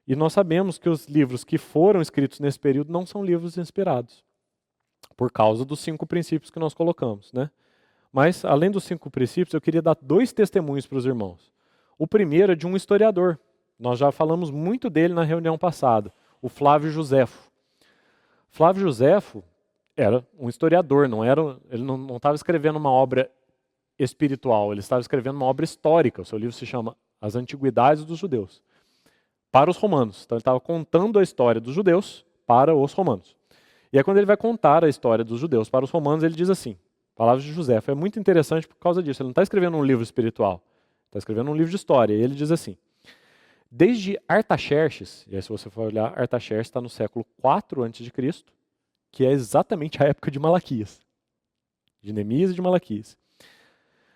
E nós sabemos que os livros que foram escritos nesse período não são livros inspirados, por causa dos 5 princípios que nós colocamos, né? Mas, além dos 5 princípios, eu queria dar 2 testemunhos para os irmãos. O primeiro é de um historiador. Nós já falamos muito dele na reunião passada, o Flávio Josefo. Flávio Josefo era um historiador, ele não estava escrevendo uma obra espiritual, ele estava escrevendo uma obra histórica. O seu livro se chama As Antiguidades dos Judeus, para os romanos. Então ele estava contando a história dos judeus para os romanos. E aí quando ele vai contar a história dos judeus para os romanos, ele diz assim, palavras de José, é muito interessante por causa disso, ele não está escrevendo um livro espiritual, está escrevendo um livro de história, e ele diz assim, desde Artaxerxes, e aí se você for olhar, Artaxerxes está no século 4 a.C., que é exatamente a época de Malaquias, de Neemias e de Malaquias.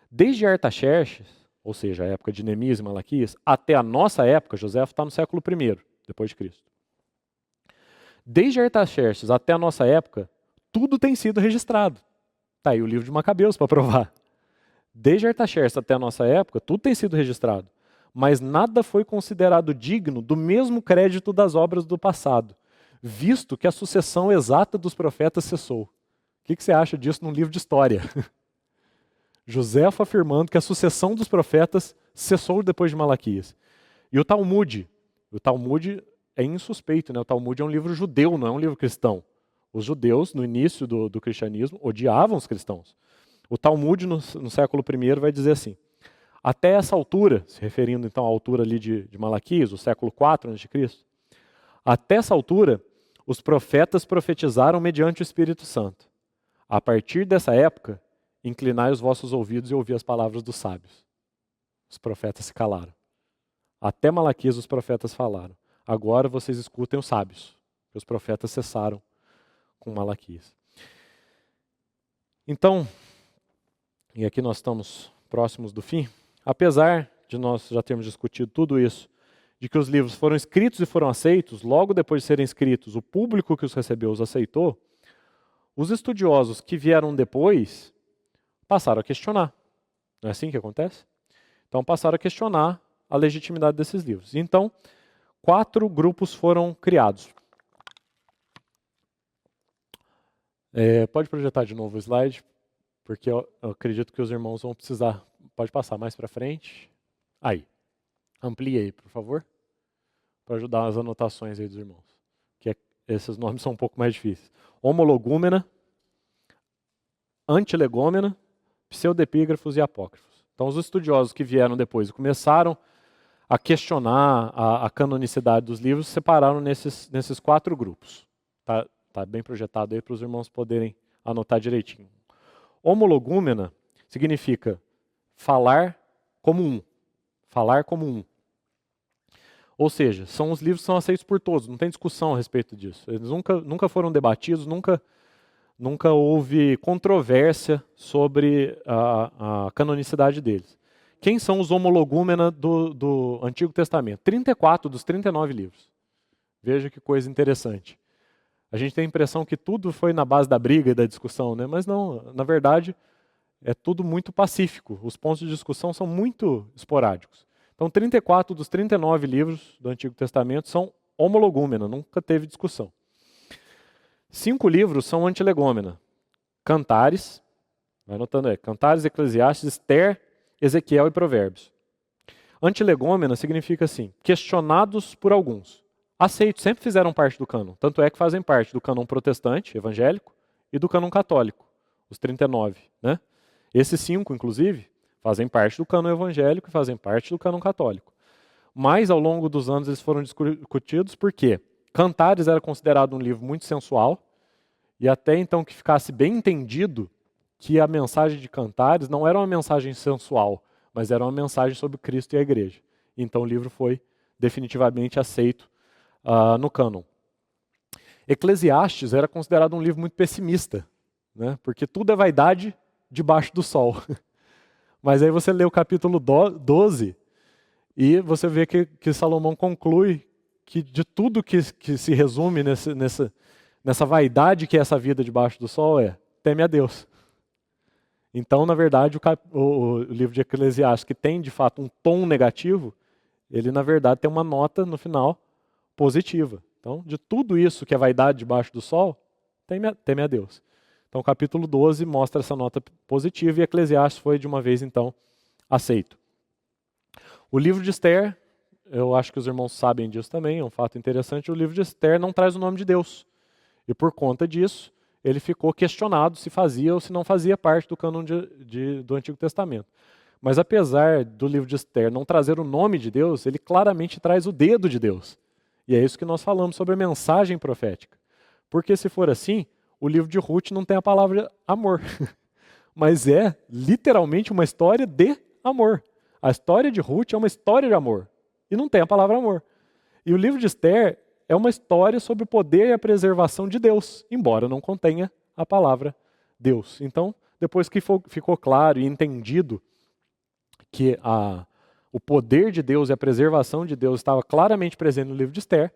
Desde Artaxerxes, ou seja, a época de Neemias e Malaquias, até a nossa época, José está no século 1, depois de Cristo. Desde Artaxerxes até a nossa época, tudo tem sido registrado. Está aí o livro de Macabeus para provar. Desde Artaxerxes até a nossa época, tudo tem sido registrado. Mas nada foi considerado digno do mesmo crédito das obras do passado, visto que a sucessão exata dos profetas cessou. O que você acha disso num livro de história? Joséfo afirmando que a sucessão dos profetas cessou depois de Malaquias. E o Talmud é insuspeito, né? O Talmud é um livro judeu, não é um livro cristão. Os judeus, no início do cristianismo, odiavam os cristãos. O Talmud, no século I, vai dizer assim, até essa altura, se referindo então à altura ali de Malaquias, o século 4 a.C., até essa altura, os profetas profetizaram mediante o Espírito Santo. A partir dessa época, inclinai os vossos ouvidos e ouvi as palavras dos sábios. Os profetas se calaram. Até Malaquias os profetas falaram. Agora vocês escutem os sábios. Os profetas cessaram com Malaquias. Então, e aqui nós estamos próximos do fim, apesar de nós já termos discutido tudo isso, de que os livros foram escritos e foram aceitos, logo depois de serem escritos, o público que os recebeu os aceitou, os estudiosos que vieram depois passaram a questionar. Não é assim que acontece? Então passaram a questionar a legitimidade desses livros. Então, 4 grupos foram criados. Pode projetar de novo o slide, porque eu acredito que os irmãos vão precisar. Pode passar mais para frente. Aí, ampliei, por favor, para ajudar as anotações aí dos irmãos. Esses nomes são um pouco mais difíceis. Homologúmena, antilegômena, pseudepígrafos e apócrifos. Então, os estudiosos que vieram depois e começaram a questionar a canonicidade dos livros, separaram nesses 4 grupos. Tá bem projetado aí para os irmãos poderem anotar direitinho. Homologúmena significa falar como um. Falar como um. Ou seja, são os livros que são aceitos por todos, não tem discussão a respeito disso. Eles nunca foram debatidos, nunca houve controvérsia sobre a canonicidade deles. Quem são os homologúmena do Antigo Testamento? 34 dos 39 livros. Veja que coisa interessante. A gente tem a impressão que tudo foi na base da briga e da discussão, né? Mas não, na verdade, é tudo muito pacífico. Os pontos de discussão são muito esporádicos. Então, 34 dos 39 livros do Antigo Testamento são homologúmena, nunca teve discussão. 5 livros são antilegômena. Cantares, vai anotando aí, Cantares, Eclesiastes, Esther, Ezequiel e Provérbios. Antilegômena significa assim, questionados por alguns. Aceitos, sempre fizeram parte do cânon. Tanto é que fazem parte do cânon protestante, evangélico, e do cânon católico, os 39. Né? Esses 5, inclusive, fazem parte do cânon evangélico e fazem parte do cânon católico. Mas, ao longo dos anos, eles foram discutidos porque Cantares era considerado um livro muito sensual, e até então que ficasse bem entendido que a mensagem de Cantares não era uma mensagem sensual, mas era uma mensagem sobre Cristo e a igreja. Então o livro foi definitivamente aceito no cânon. Eclesiastes era considerado um livro muito pessimista, né? Porque tudo é vaidade debaixo do sol. Mas aí você lê o capítulo 12 e você vê que Salomão conclui que de tudo que se resume nessa vaidade que é essa vida debaixo do sol teme a Deus. Então, na verdade, o livro de Eclesiastes, que tem de fato um tom negativo, ele na verdade tem uma nota no final positiva. Então, de tudo isso que é vaidade debaixo do sol, teme a Deus. Então, o capítulo 12 mostra essa nota positiva e Eclesiastes foi de uma vez então aceito. O livro de Esther, eu acho que os irmãos sabem disso também, é um fato interessante, o livro de Esther não traz o nome de Deus. E por conta disso, ele ficou questionado se fazia ou se não fazia parte do cânon do Antigo Testamento. Mas apesar do livro de Esther não trazer o nome de Deus, ele claramente traz o dedo de Deus. E é isso que nós falamos sobre a mensagem profética. Porque se for assim, o livro de Ruth não tem a palavra amor. Mas é literalmente uma história de amor. A história de Ruth é uma história de amor. E não tem a palavra amor. E o livro de Esther é uma história sobre o poder e a preservação de Deus, embora não contenha a palavra Deus. Então, depois que ficou claro e entendido que o poder de Deus e a preservação de Deus estava claramente presente no livro de Esther,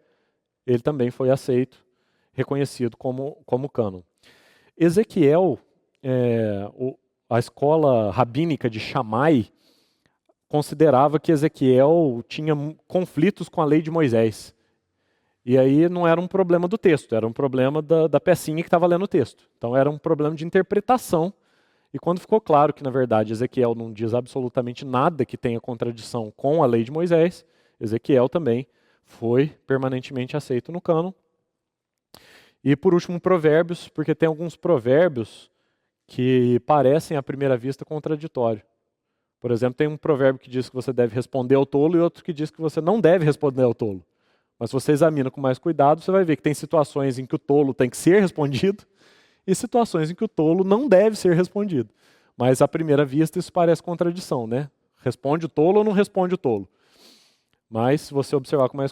ele também foi aceito, reconhecido como cânon. Ezequiel, a escola rabínica de Shammai, considerava que Ezequiel tinha conflitos com a lei de Moisés. E aí não era um problema do texto, era um problema da pecinha que estava lendo o texto. Então era um problema de interpretação. E quando ficou claro que, na verdade, Ezequiel não diz absolutamente nada que tenha contradição com a lei de Moisés, Ezequiel também foi permanentemente aceito no cânon. E por último, Provérbios, porque tem alguns provérbios que parecem à primeira vista contraditórios. Por exemplo, tem um provérbio que diz que você deve responder ao tolo e outro que diz que você não deve responder ao tolo. Mas se você examina com mais cuidado, você vai ver que tem situações em que o tolo tem que ser respondido e situações em que o tolo não deve ser respondido. Mas à primeira vista isso parece contradição, né? Responde o tolo ou não responde o tolo? Mas se você observar com mais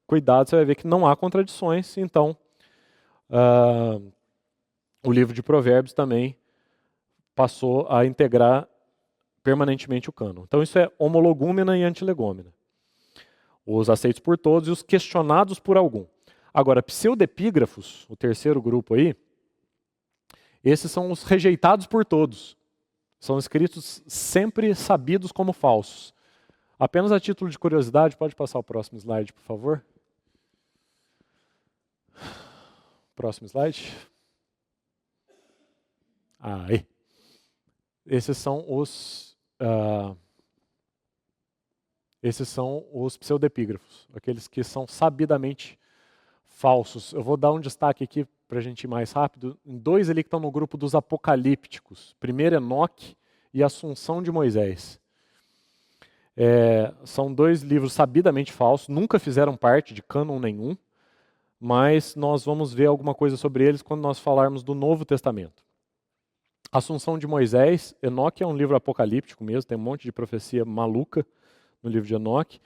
cuidado, você vai ver que não há contradições. Então, o livro de Provérbios também passou a integrar permanentemente o cânon. Então isso é homologúmena e antilegômena. Os aceitos por todos e os questionados por algum. Agora, pseudepígrafos, o terceiro grupo aí, esses são os rejeitados por todos. São escritos sempre sabidos como falsos. Apenas a título de curiosidade, pode passar o próximo slide, por favor? Próximo slide. Aí. Esses são os Esses são os pseudepígrafos, aqueles que são sabidamente falsos. Eu vou dar um destaque aqui para a gente ir mais rápido, em dois ali que estão no grupo dos apocalípticos. Primeiro, Enoque e Assunção de Moisés. São dois livros sabidamente falsos, nunca fizeram parte de cânon nenhum, mas nós vamos ver alguma coisa sobre eles quando nós falarmos do Novo Testamento. Assunção de Moisés, Enoque é um livro apocalíptico mesmo, tem um monte de profecia maluca no livro de Enoque.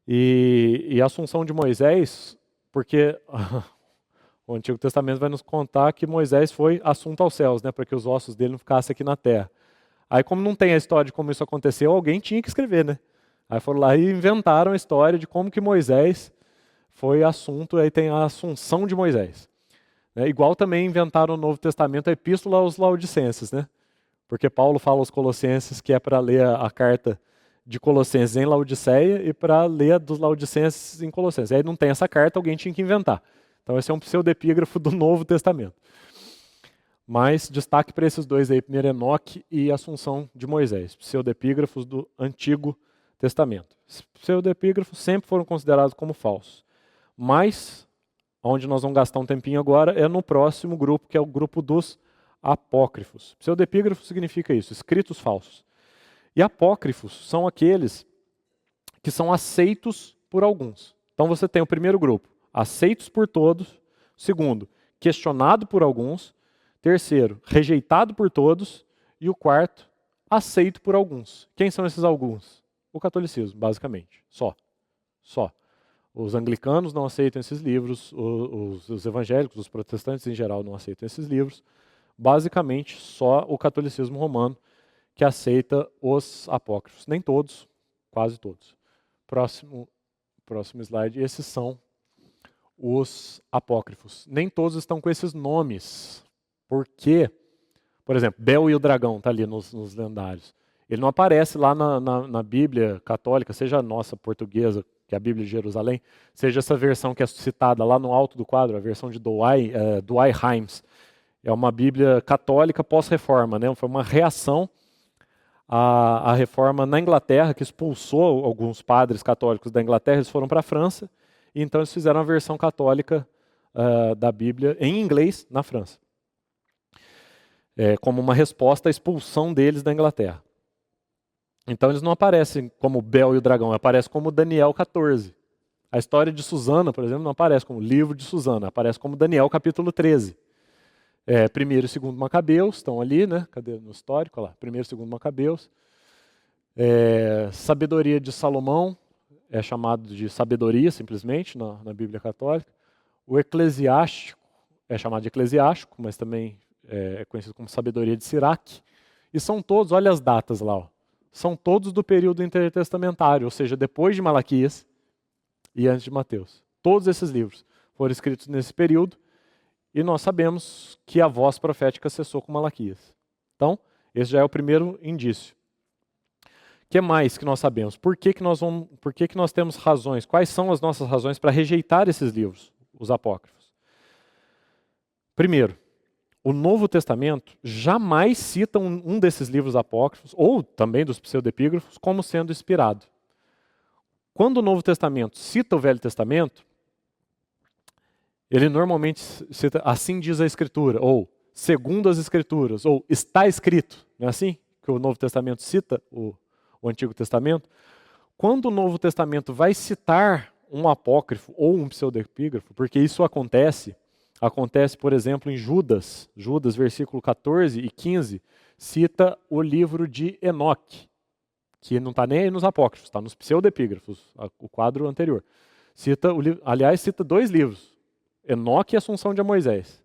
E a Assunção de Moisés, porque o Antigo Testamento vai nos contar que Moisés foi assunto aos céus, né, para que os ossos dele não ficassem aqui na terra. Aí, como não tem a história de como isso aconteceu, alguém tinha que escrever, né? Aí foram lá e inventaram a história de como que Moisés foi assunto, aí tem a Assunção de Moisés. Igual também inventaram no Novo Testamento a Epístola aos Laodicenses, né? Porque Paulo fala aos Colossenses que é para ler a carta de Colossenses em Laodiceia e para ler a dos Laodicenses em Colossenses. Aí não tem essa carta, alguém tinha que inventar. Então esse é um pseudepígrafo do Novo Testamento. Mas destaque para esses dois aí, primeiro Enoque e Assunção de Moisés, pseudepígrafos do Antigo Testamento. Pseudepígrafos sempre foram considerados como falsos. Mas, onde nós vamos gastar um tempinho agora, é no próximo grupo, que é o grupo dos apócrifos. Pseudepígrafo significa isso, escritos falsos. E apócrifos são aqueles que são aceitos por alguns. Então você tem o primeiro grupo, aceitos por todos. Segundo, questionado por alguns. Terceiro, rejeitado por todos. E o quarto, aceito por alguns. Quem são esses alguns? O catolicismo, basicamente. Só. Os anglicanos não aceitam esses livros, os evangélicos, os protestantes em geral não aceitam esses livros. Basicamente, só o catolicismo romano que aceita os apócrifos. Nem todos, quase todos. Próximo slide. Esses são os apócrifos. Nem todos estão com esses nomes. Porque, por exemplo, Bel e o Dragão está ali nos lendários. Ele não aparece lá na Bíblia católica, seja a nossa portuguesa, que é a Bíblia de Jerusalém, seja essa versão que é citada lá no alto do quadro, a versão de Douay Rheims. É uma Bíblia católica pós-reforma, né? Foi uma reação à reforma na Inglaterra, que expulsou alguns padres católicos da Inglaterra, eles foram para a França, e então eles fizeram a versão católica da Bíblia em inglês na França. Como uma resposta à expulsão deles da Inglaterra. Então eles não aparecem como Bel e o Dragão, aparecem como Daniel 14. A história de Susana, por exemplo, não aparece como livro de Susana, aparece como Daniel capítulo 13. Primeiro e segundo Macabeus estão ali, né? Cadê no histórico? Olha lá, primeiro e segundo Macabeus. Sabedoria de Salomão é chamado de sabedoria simplesmente na Bíblia Católica. O Eclesiástico é chamado de Eclesiástico, mas também é conhecido como sabedoria de Siraque. E são todos, olha as datas lá, ó, são todos do período intertestamentário, ou seja, depois de Malaquias e antes de Mateus. Todos esses livros foram escritos nesse período e nós sabemos que a voz profética cessou com Malaquias. Então, esse já é o primeiro indício. O que mais que nós sabemos? Por que nós temos razões? Quais são as nossas razões para rejeitar esses livros, os apócrifos? Primeiro, o Novo Testamento jamais cita um desses livros apócrifos, ou também dos pseudepígrafos, como sendo inspirado. Quando o Novo Testamento cita o Velho Testamento, ele normalmente cita assim diz a Escritura, ou segundo as Escrituras, ou está escrito. Não é assim que o Novo Testamento cita o Antigo Testamento? Quando o Novo Testamento vai citar um apócrifo ou um pseudepígrafo, porque isso acontece, por exemplo, em Judas, versículo 14 e 15, cita o livro de Enoque, que não está nem aí nos apócrifos, está nos pseudepígrafos, o quadro anterior. Cita dois livros, Enoque e Assunção de Moisés.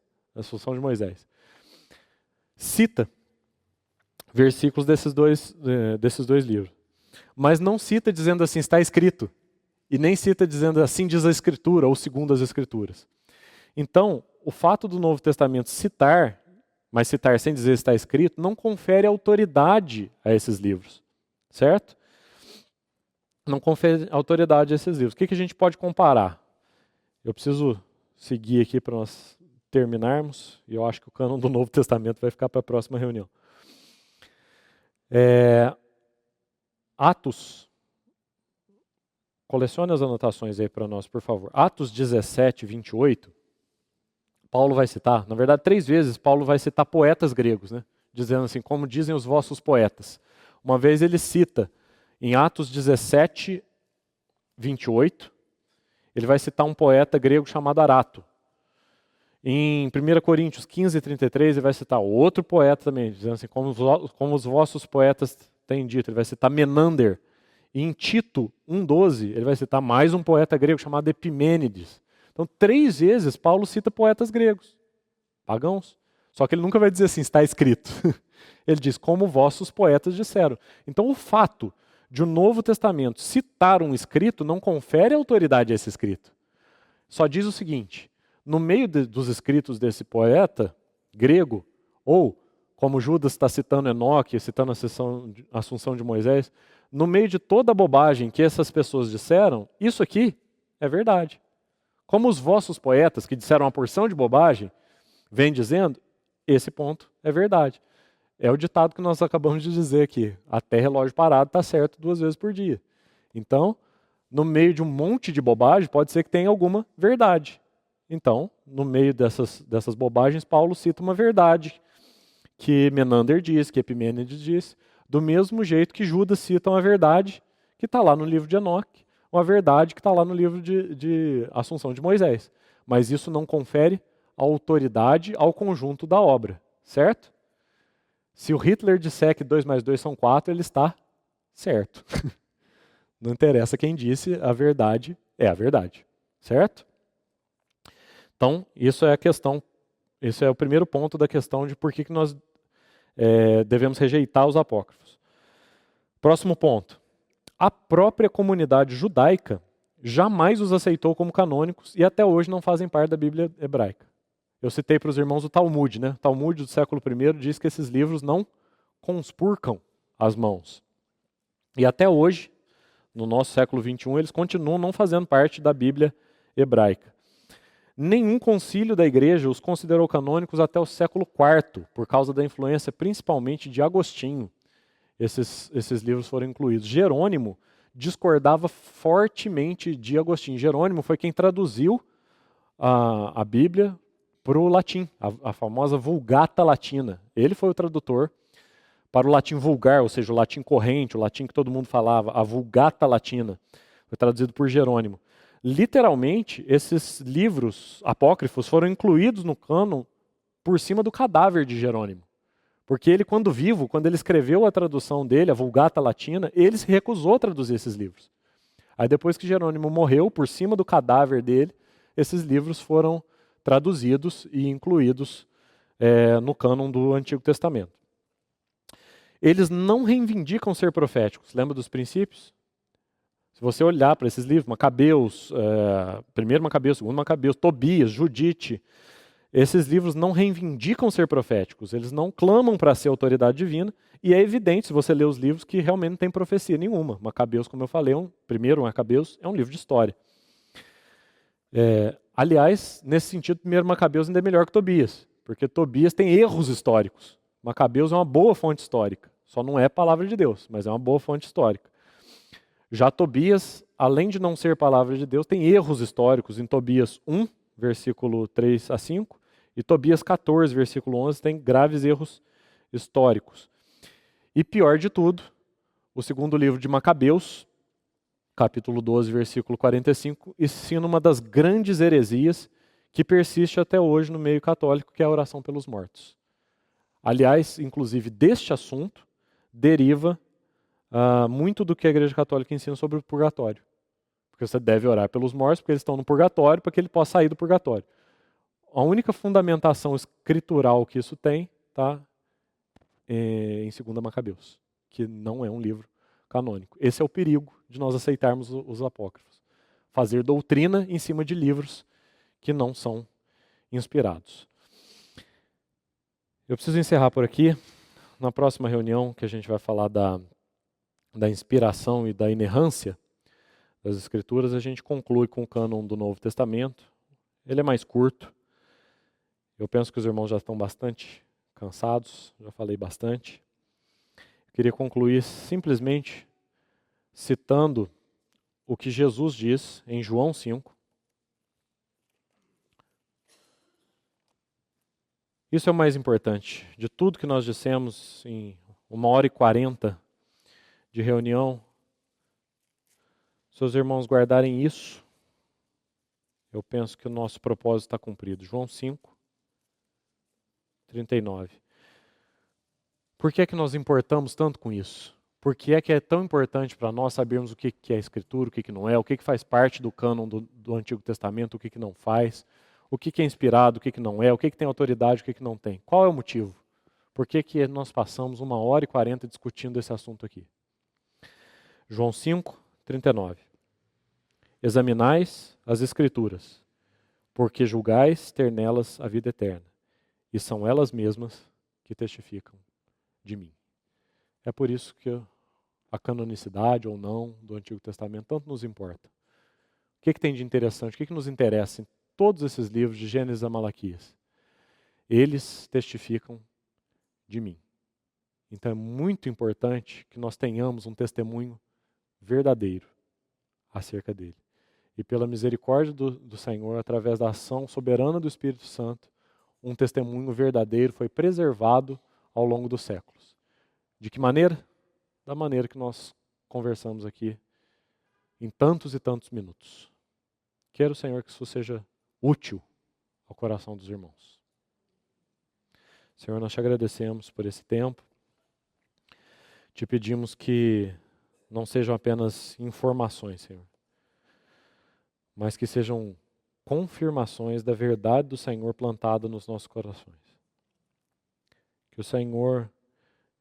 Cita versículos desses dois livros. Mas não cita dizendo assim, está escrito. E nem cita dizendo assim diz a Escritura, ou segundo as Escrituras. Então, o fato do Novo Testamento citar, mas citar sem dizer está escrito, não confere autoridade a esses livros. Certo? Não confere autoridade a esses livros. O que a gente pode comparar? Eu preciso seguir aqui para nós terminarmos, e eu acho que o cânon do Novo Testamento vai ficar para a próxima reunião. Atos colecione as anotações aí para nós, por favor. Atos 17, 28, Paulo vai citar, na verdade 3 vezes Paulo vai citar poetas gregos, né? Dizendo assim, como dizem os vossos poetas. Uma vez ele cita, em Atos 17, 28, ele vai citar um poeta grego chamado Arato. Em 1 Coríntios 15, 33, ele vai citar outro poeta também, dizendo assim, como os vossos poetas têm dito. Ele vai citar Menander. E em Tito 1,12, ele vai citar mais um poeta grego chamado Epimênides. Então, 3 vezes Paulo cita poetas gregos, pagãos. Só que ele nunca vai dizer assim, está escrito. Ele diz, como vossos poetas disseram. Então, o fato de o Novo Testamento citar um escrito não confere autoridade a esse escrito. Só diz o seguinte, no meio dos escritos desse poeta grego, ou como Judas está citando Enoque, citando a Assunção de Moisés, no meio de toda a bobagem que essas pessoas disseram, isso aqui é verdade. Como os vossos poetas, que disseram uma porção de bobagem, vêm dizendo, esse ponto é verdade. É o ditado que nós acabamos de dizer aqui, até relógio parado está certo 2 vezes por dia. Então, no meio de um monte de bobagem, pode ser que tenha alguma verdade. Então, no meio dessas bobagens, Paulo cita uma verdade que Menander diz, que Epimênides diz, do mesmo jeito que Judas cita uma verdade que está lá no livro de Enoque, uma verdade que está lá no livro de Assunção de Moisés. Mas isso não confere autoridade ao conjunto da obra, certo? Se o Hitler disser que 2 mais 2 são 4, ele está certo. Não interessa quem disse, a verdade é a verdade, certo? Então, isso é a questão, esse é o primeiro ponto da questão de por que nós devemos rejeitar os apócrifos. Próximo ponto. A própria comunidade judaica jamais os aceitou como canônicos e até hoje não fazem parte da Bíblia hebraica. Eu citei para os irmãos o Talmud, né? O Talmud do século I diz que esses livros não conspurcam as mãos. E até hoje, no nosso século XXI, eles continuam não fazendo parte da Bíblia hebraica. Nenhum concílio da igreja os considerou canônicos até o século IV, por causa da influência principalmente de Agostinho. Esses livros foram incluídos. Jerônimo discordava fortemente de Agostinho. Jerônimo foi quem traduziu a Bíblia para o latim, a famosa Vulgata Latina. Ele foi o tradutor para o latim vulgar, ou seja, o latim corrente, o latim que todo mundo falava, a Vulgata Latina. Foi traduzido por Jerônimo. Literalmente, esses livros apócrifos foram incluídos no cânon por cima do cadáver de Jerônimo. Porque ele, quando vivo, quando ele escreveu a tradução dele, a Vulgata Latina, ele se recusou a traduzir esses livros. Aí depois que Jerônimo morreu, por cima do cadáver dele, esses livros foram traduzidos e incluídos no cânon do Antigo Testamento. Eles não reivindicam ser proféticos. Lembra dos princípios? Se você olhar para esses livros, Macabeus, primeiro Macabeus, segundo Macabeus, Tobias, Judite, esses livros não reivindicam ser proféticos, eles não clamam para ser autoridade divina, e é evidente, se você ler os livros, que realmente não tem profecia nenhuma. Macabeus, como eu falei, primeiro Macabeus é um livro de história. Aliás, nesse sentido, primeiro Macabeus ainda é melhor que Tobias, porque Tobias tem erros históricos. Macabeus é uma boa fonte histórica, só não é palavra de Deus, mas é uma boa fonte histórica. Já Tobias, além de não ser palavra de Deus, tem erros históricos. Em Tobias 1, versículo 3 a 5, e Tobias 14, versículo 11, tem graves erros históricos. E pior de tudo, o segundo livro de Macabeus, capítulo 12, versículo 45, ensina uma das grandes heresias que persiste até hoje no meio católico, que é a oração pelos mortos. Aliás, inclusive deste assunto, deriva muito do que a Igreja Católica ensina sobre o purgatório. Porque você deve orar pelos mortos, porque eles estão no purgatório, para que ele possa sair do purgatório. A única fundamentação escritural que isso tem está em 2 Macabeus, que não é um livro canônico. Esse é o perigo de nós aceitarmos os apócrifos. Fazer doutrina em cima de livros que não são inspirados. Eu preciso encerrar por aqui. Na próxima reunião, que a gente vai falar da inspiração e da inerrância das Escrituras, a gente conclui com o cânon do Novo Testamento. Ele é mais curto. Eu penso que os irmãos já estão bastante cansados, já falei bastante. Eu queria concluir simplesmente citando o que Jesus diz em João 5. Isso é o mais importante. De tudo que nós dissemos em 1h40 de reunião, se os irmãos guardarem isso, eu penso que o nosso propósito está cumprido. João 5, 39. Por que é que nós importamos tanto com isso? Por que é tão importante para nós sabermos o que é a Escritura, o que não é, o que faz parte do cânon do Antigo Testamento, o que não faz, o que é inspirado, o que não é, o que tem autoridade, o que não tem. Qual é o motivo? Por que nós passamos 1h40 discutindo esse assunto aqui? João 5, 39. Examinais as Escrituras, porque julgais ter nelas a vida eterna, e são elas mesmas que testificam de mim. É por isso que a canonicidade ou não do Antigo Testamento tanto nos importa. O que tem de interessante, o que nos interessa em todos esses livros de Gênesis a Malaquias? Eles testificam de mim. Então é muito importante que nós tenhamos um testemunho verdadeiro acerca dele. E pela misericórdia do Senhor, através da ação soberana do Espírito Santo, um testemunho verdadeiro foi preservado ao longo dos séculos. De que maneira? Da maneira que nós conversamos aqui em tantos e tantos minutos. Quero, Senhor, que isso seja útil ao coração dos irmãos. Senhor, nós te agradecemos por esse tempo. Te pedimos que não sejam apenas informações, Senhor, mas que sejam confirmações da verdade do Senhor plantada nos nossos corações. Que o Senhor,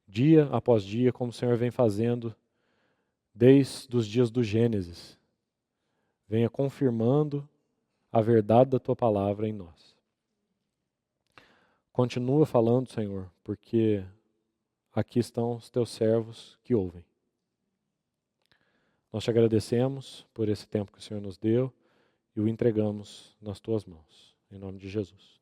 dia após dia, como o Senhor vem fazendo desde os dias do Gênesis, venha confirmando a verdade da Tua palavra em nós. Continua falando, Senhor, porque aqui estão os Teus servos que ouvem. Nós te agradecemos por esse tempo que o Senhor nos deu e o entregamos nas Tuas mãos. Em nome de Jesus.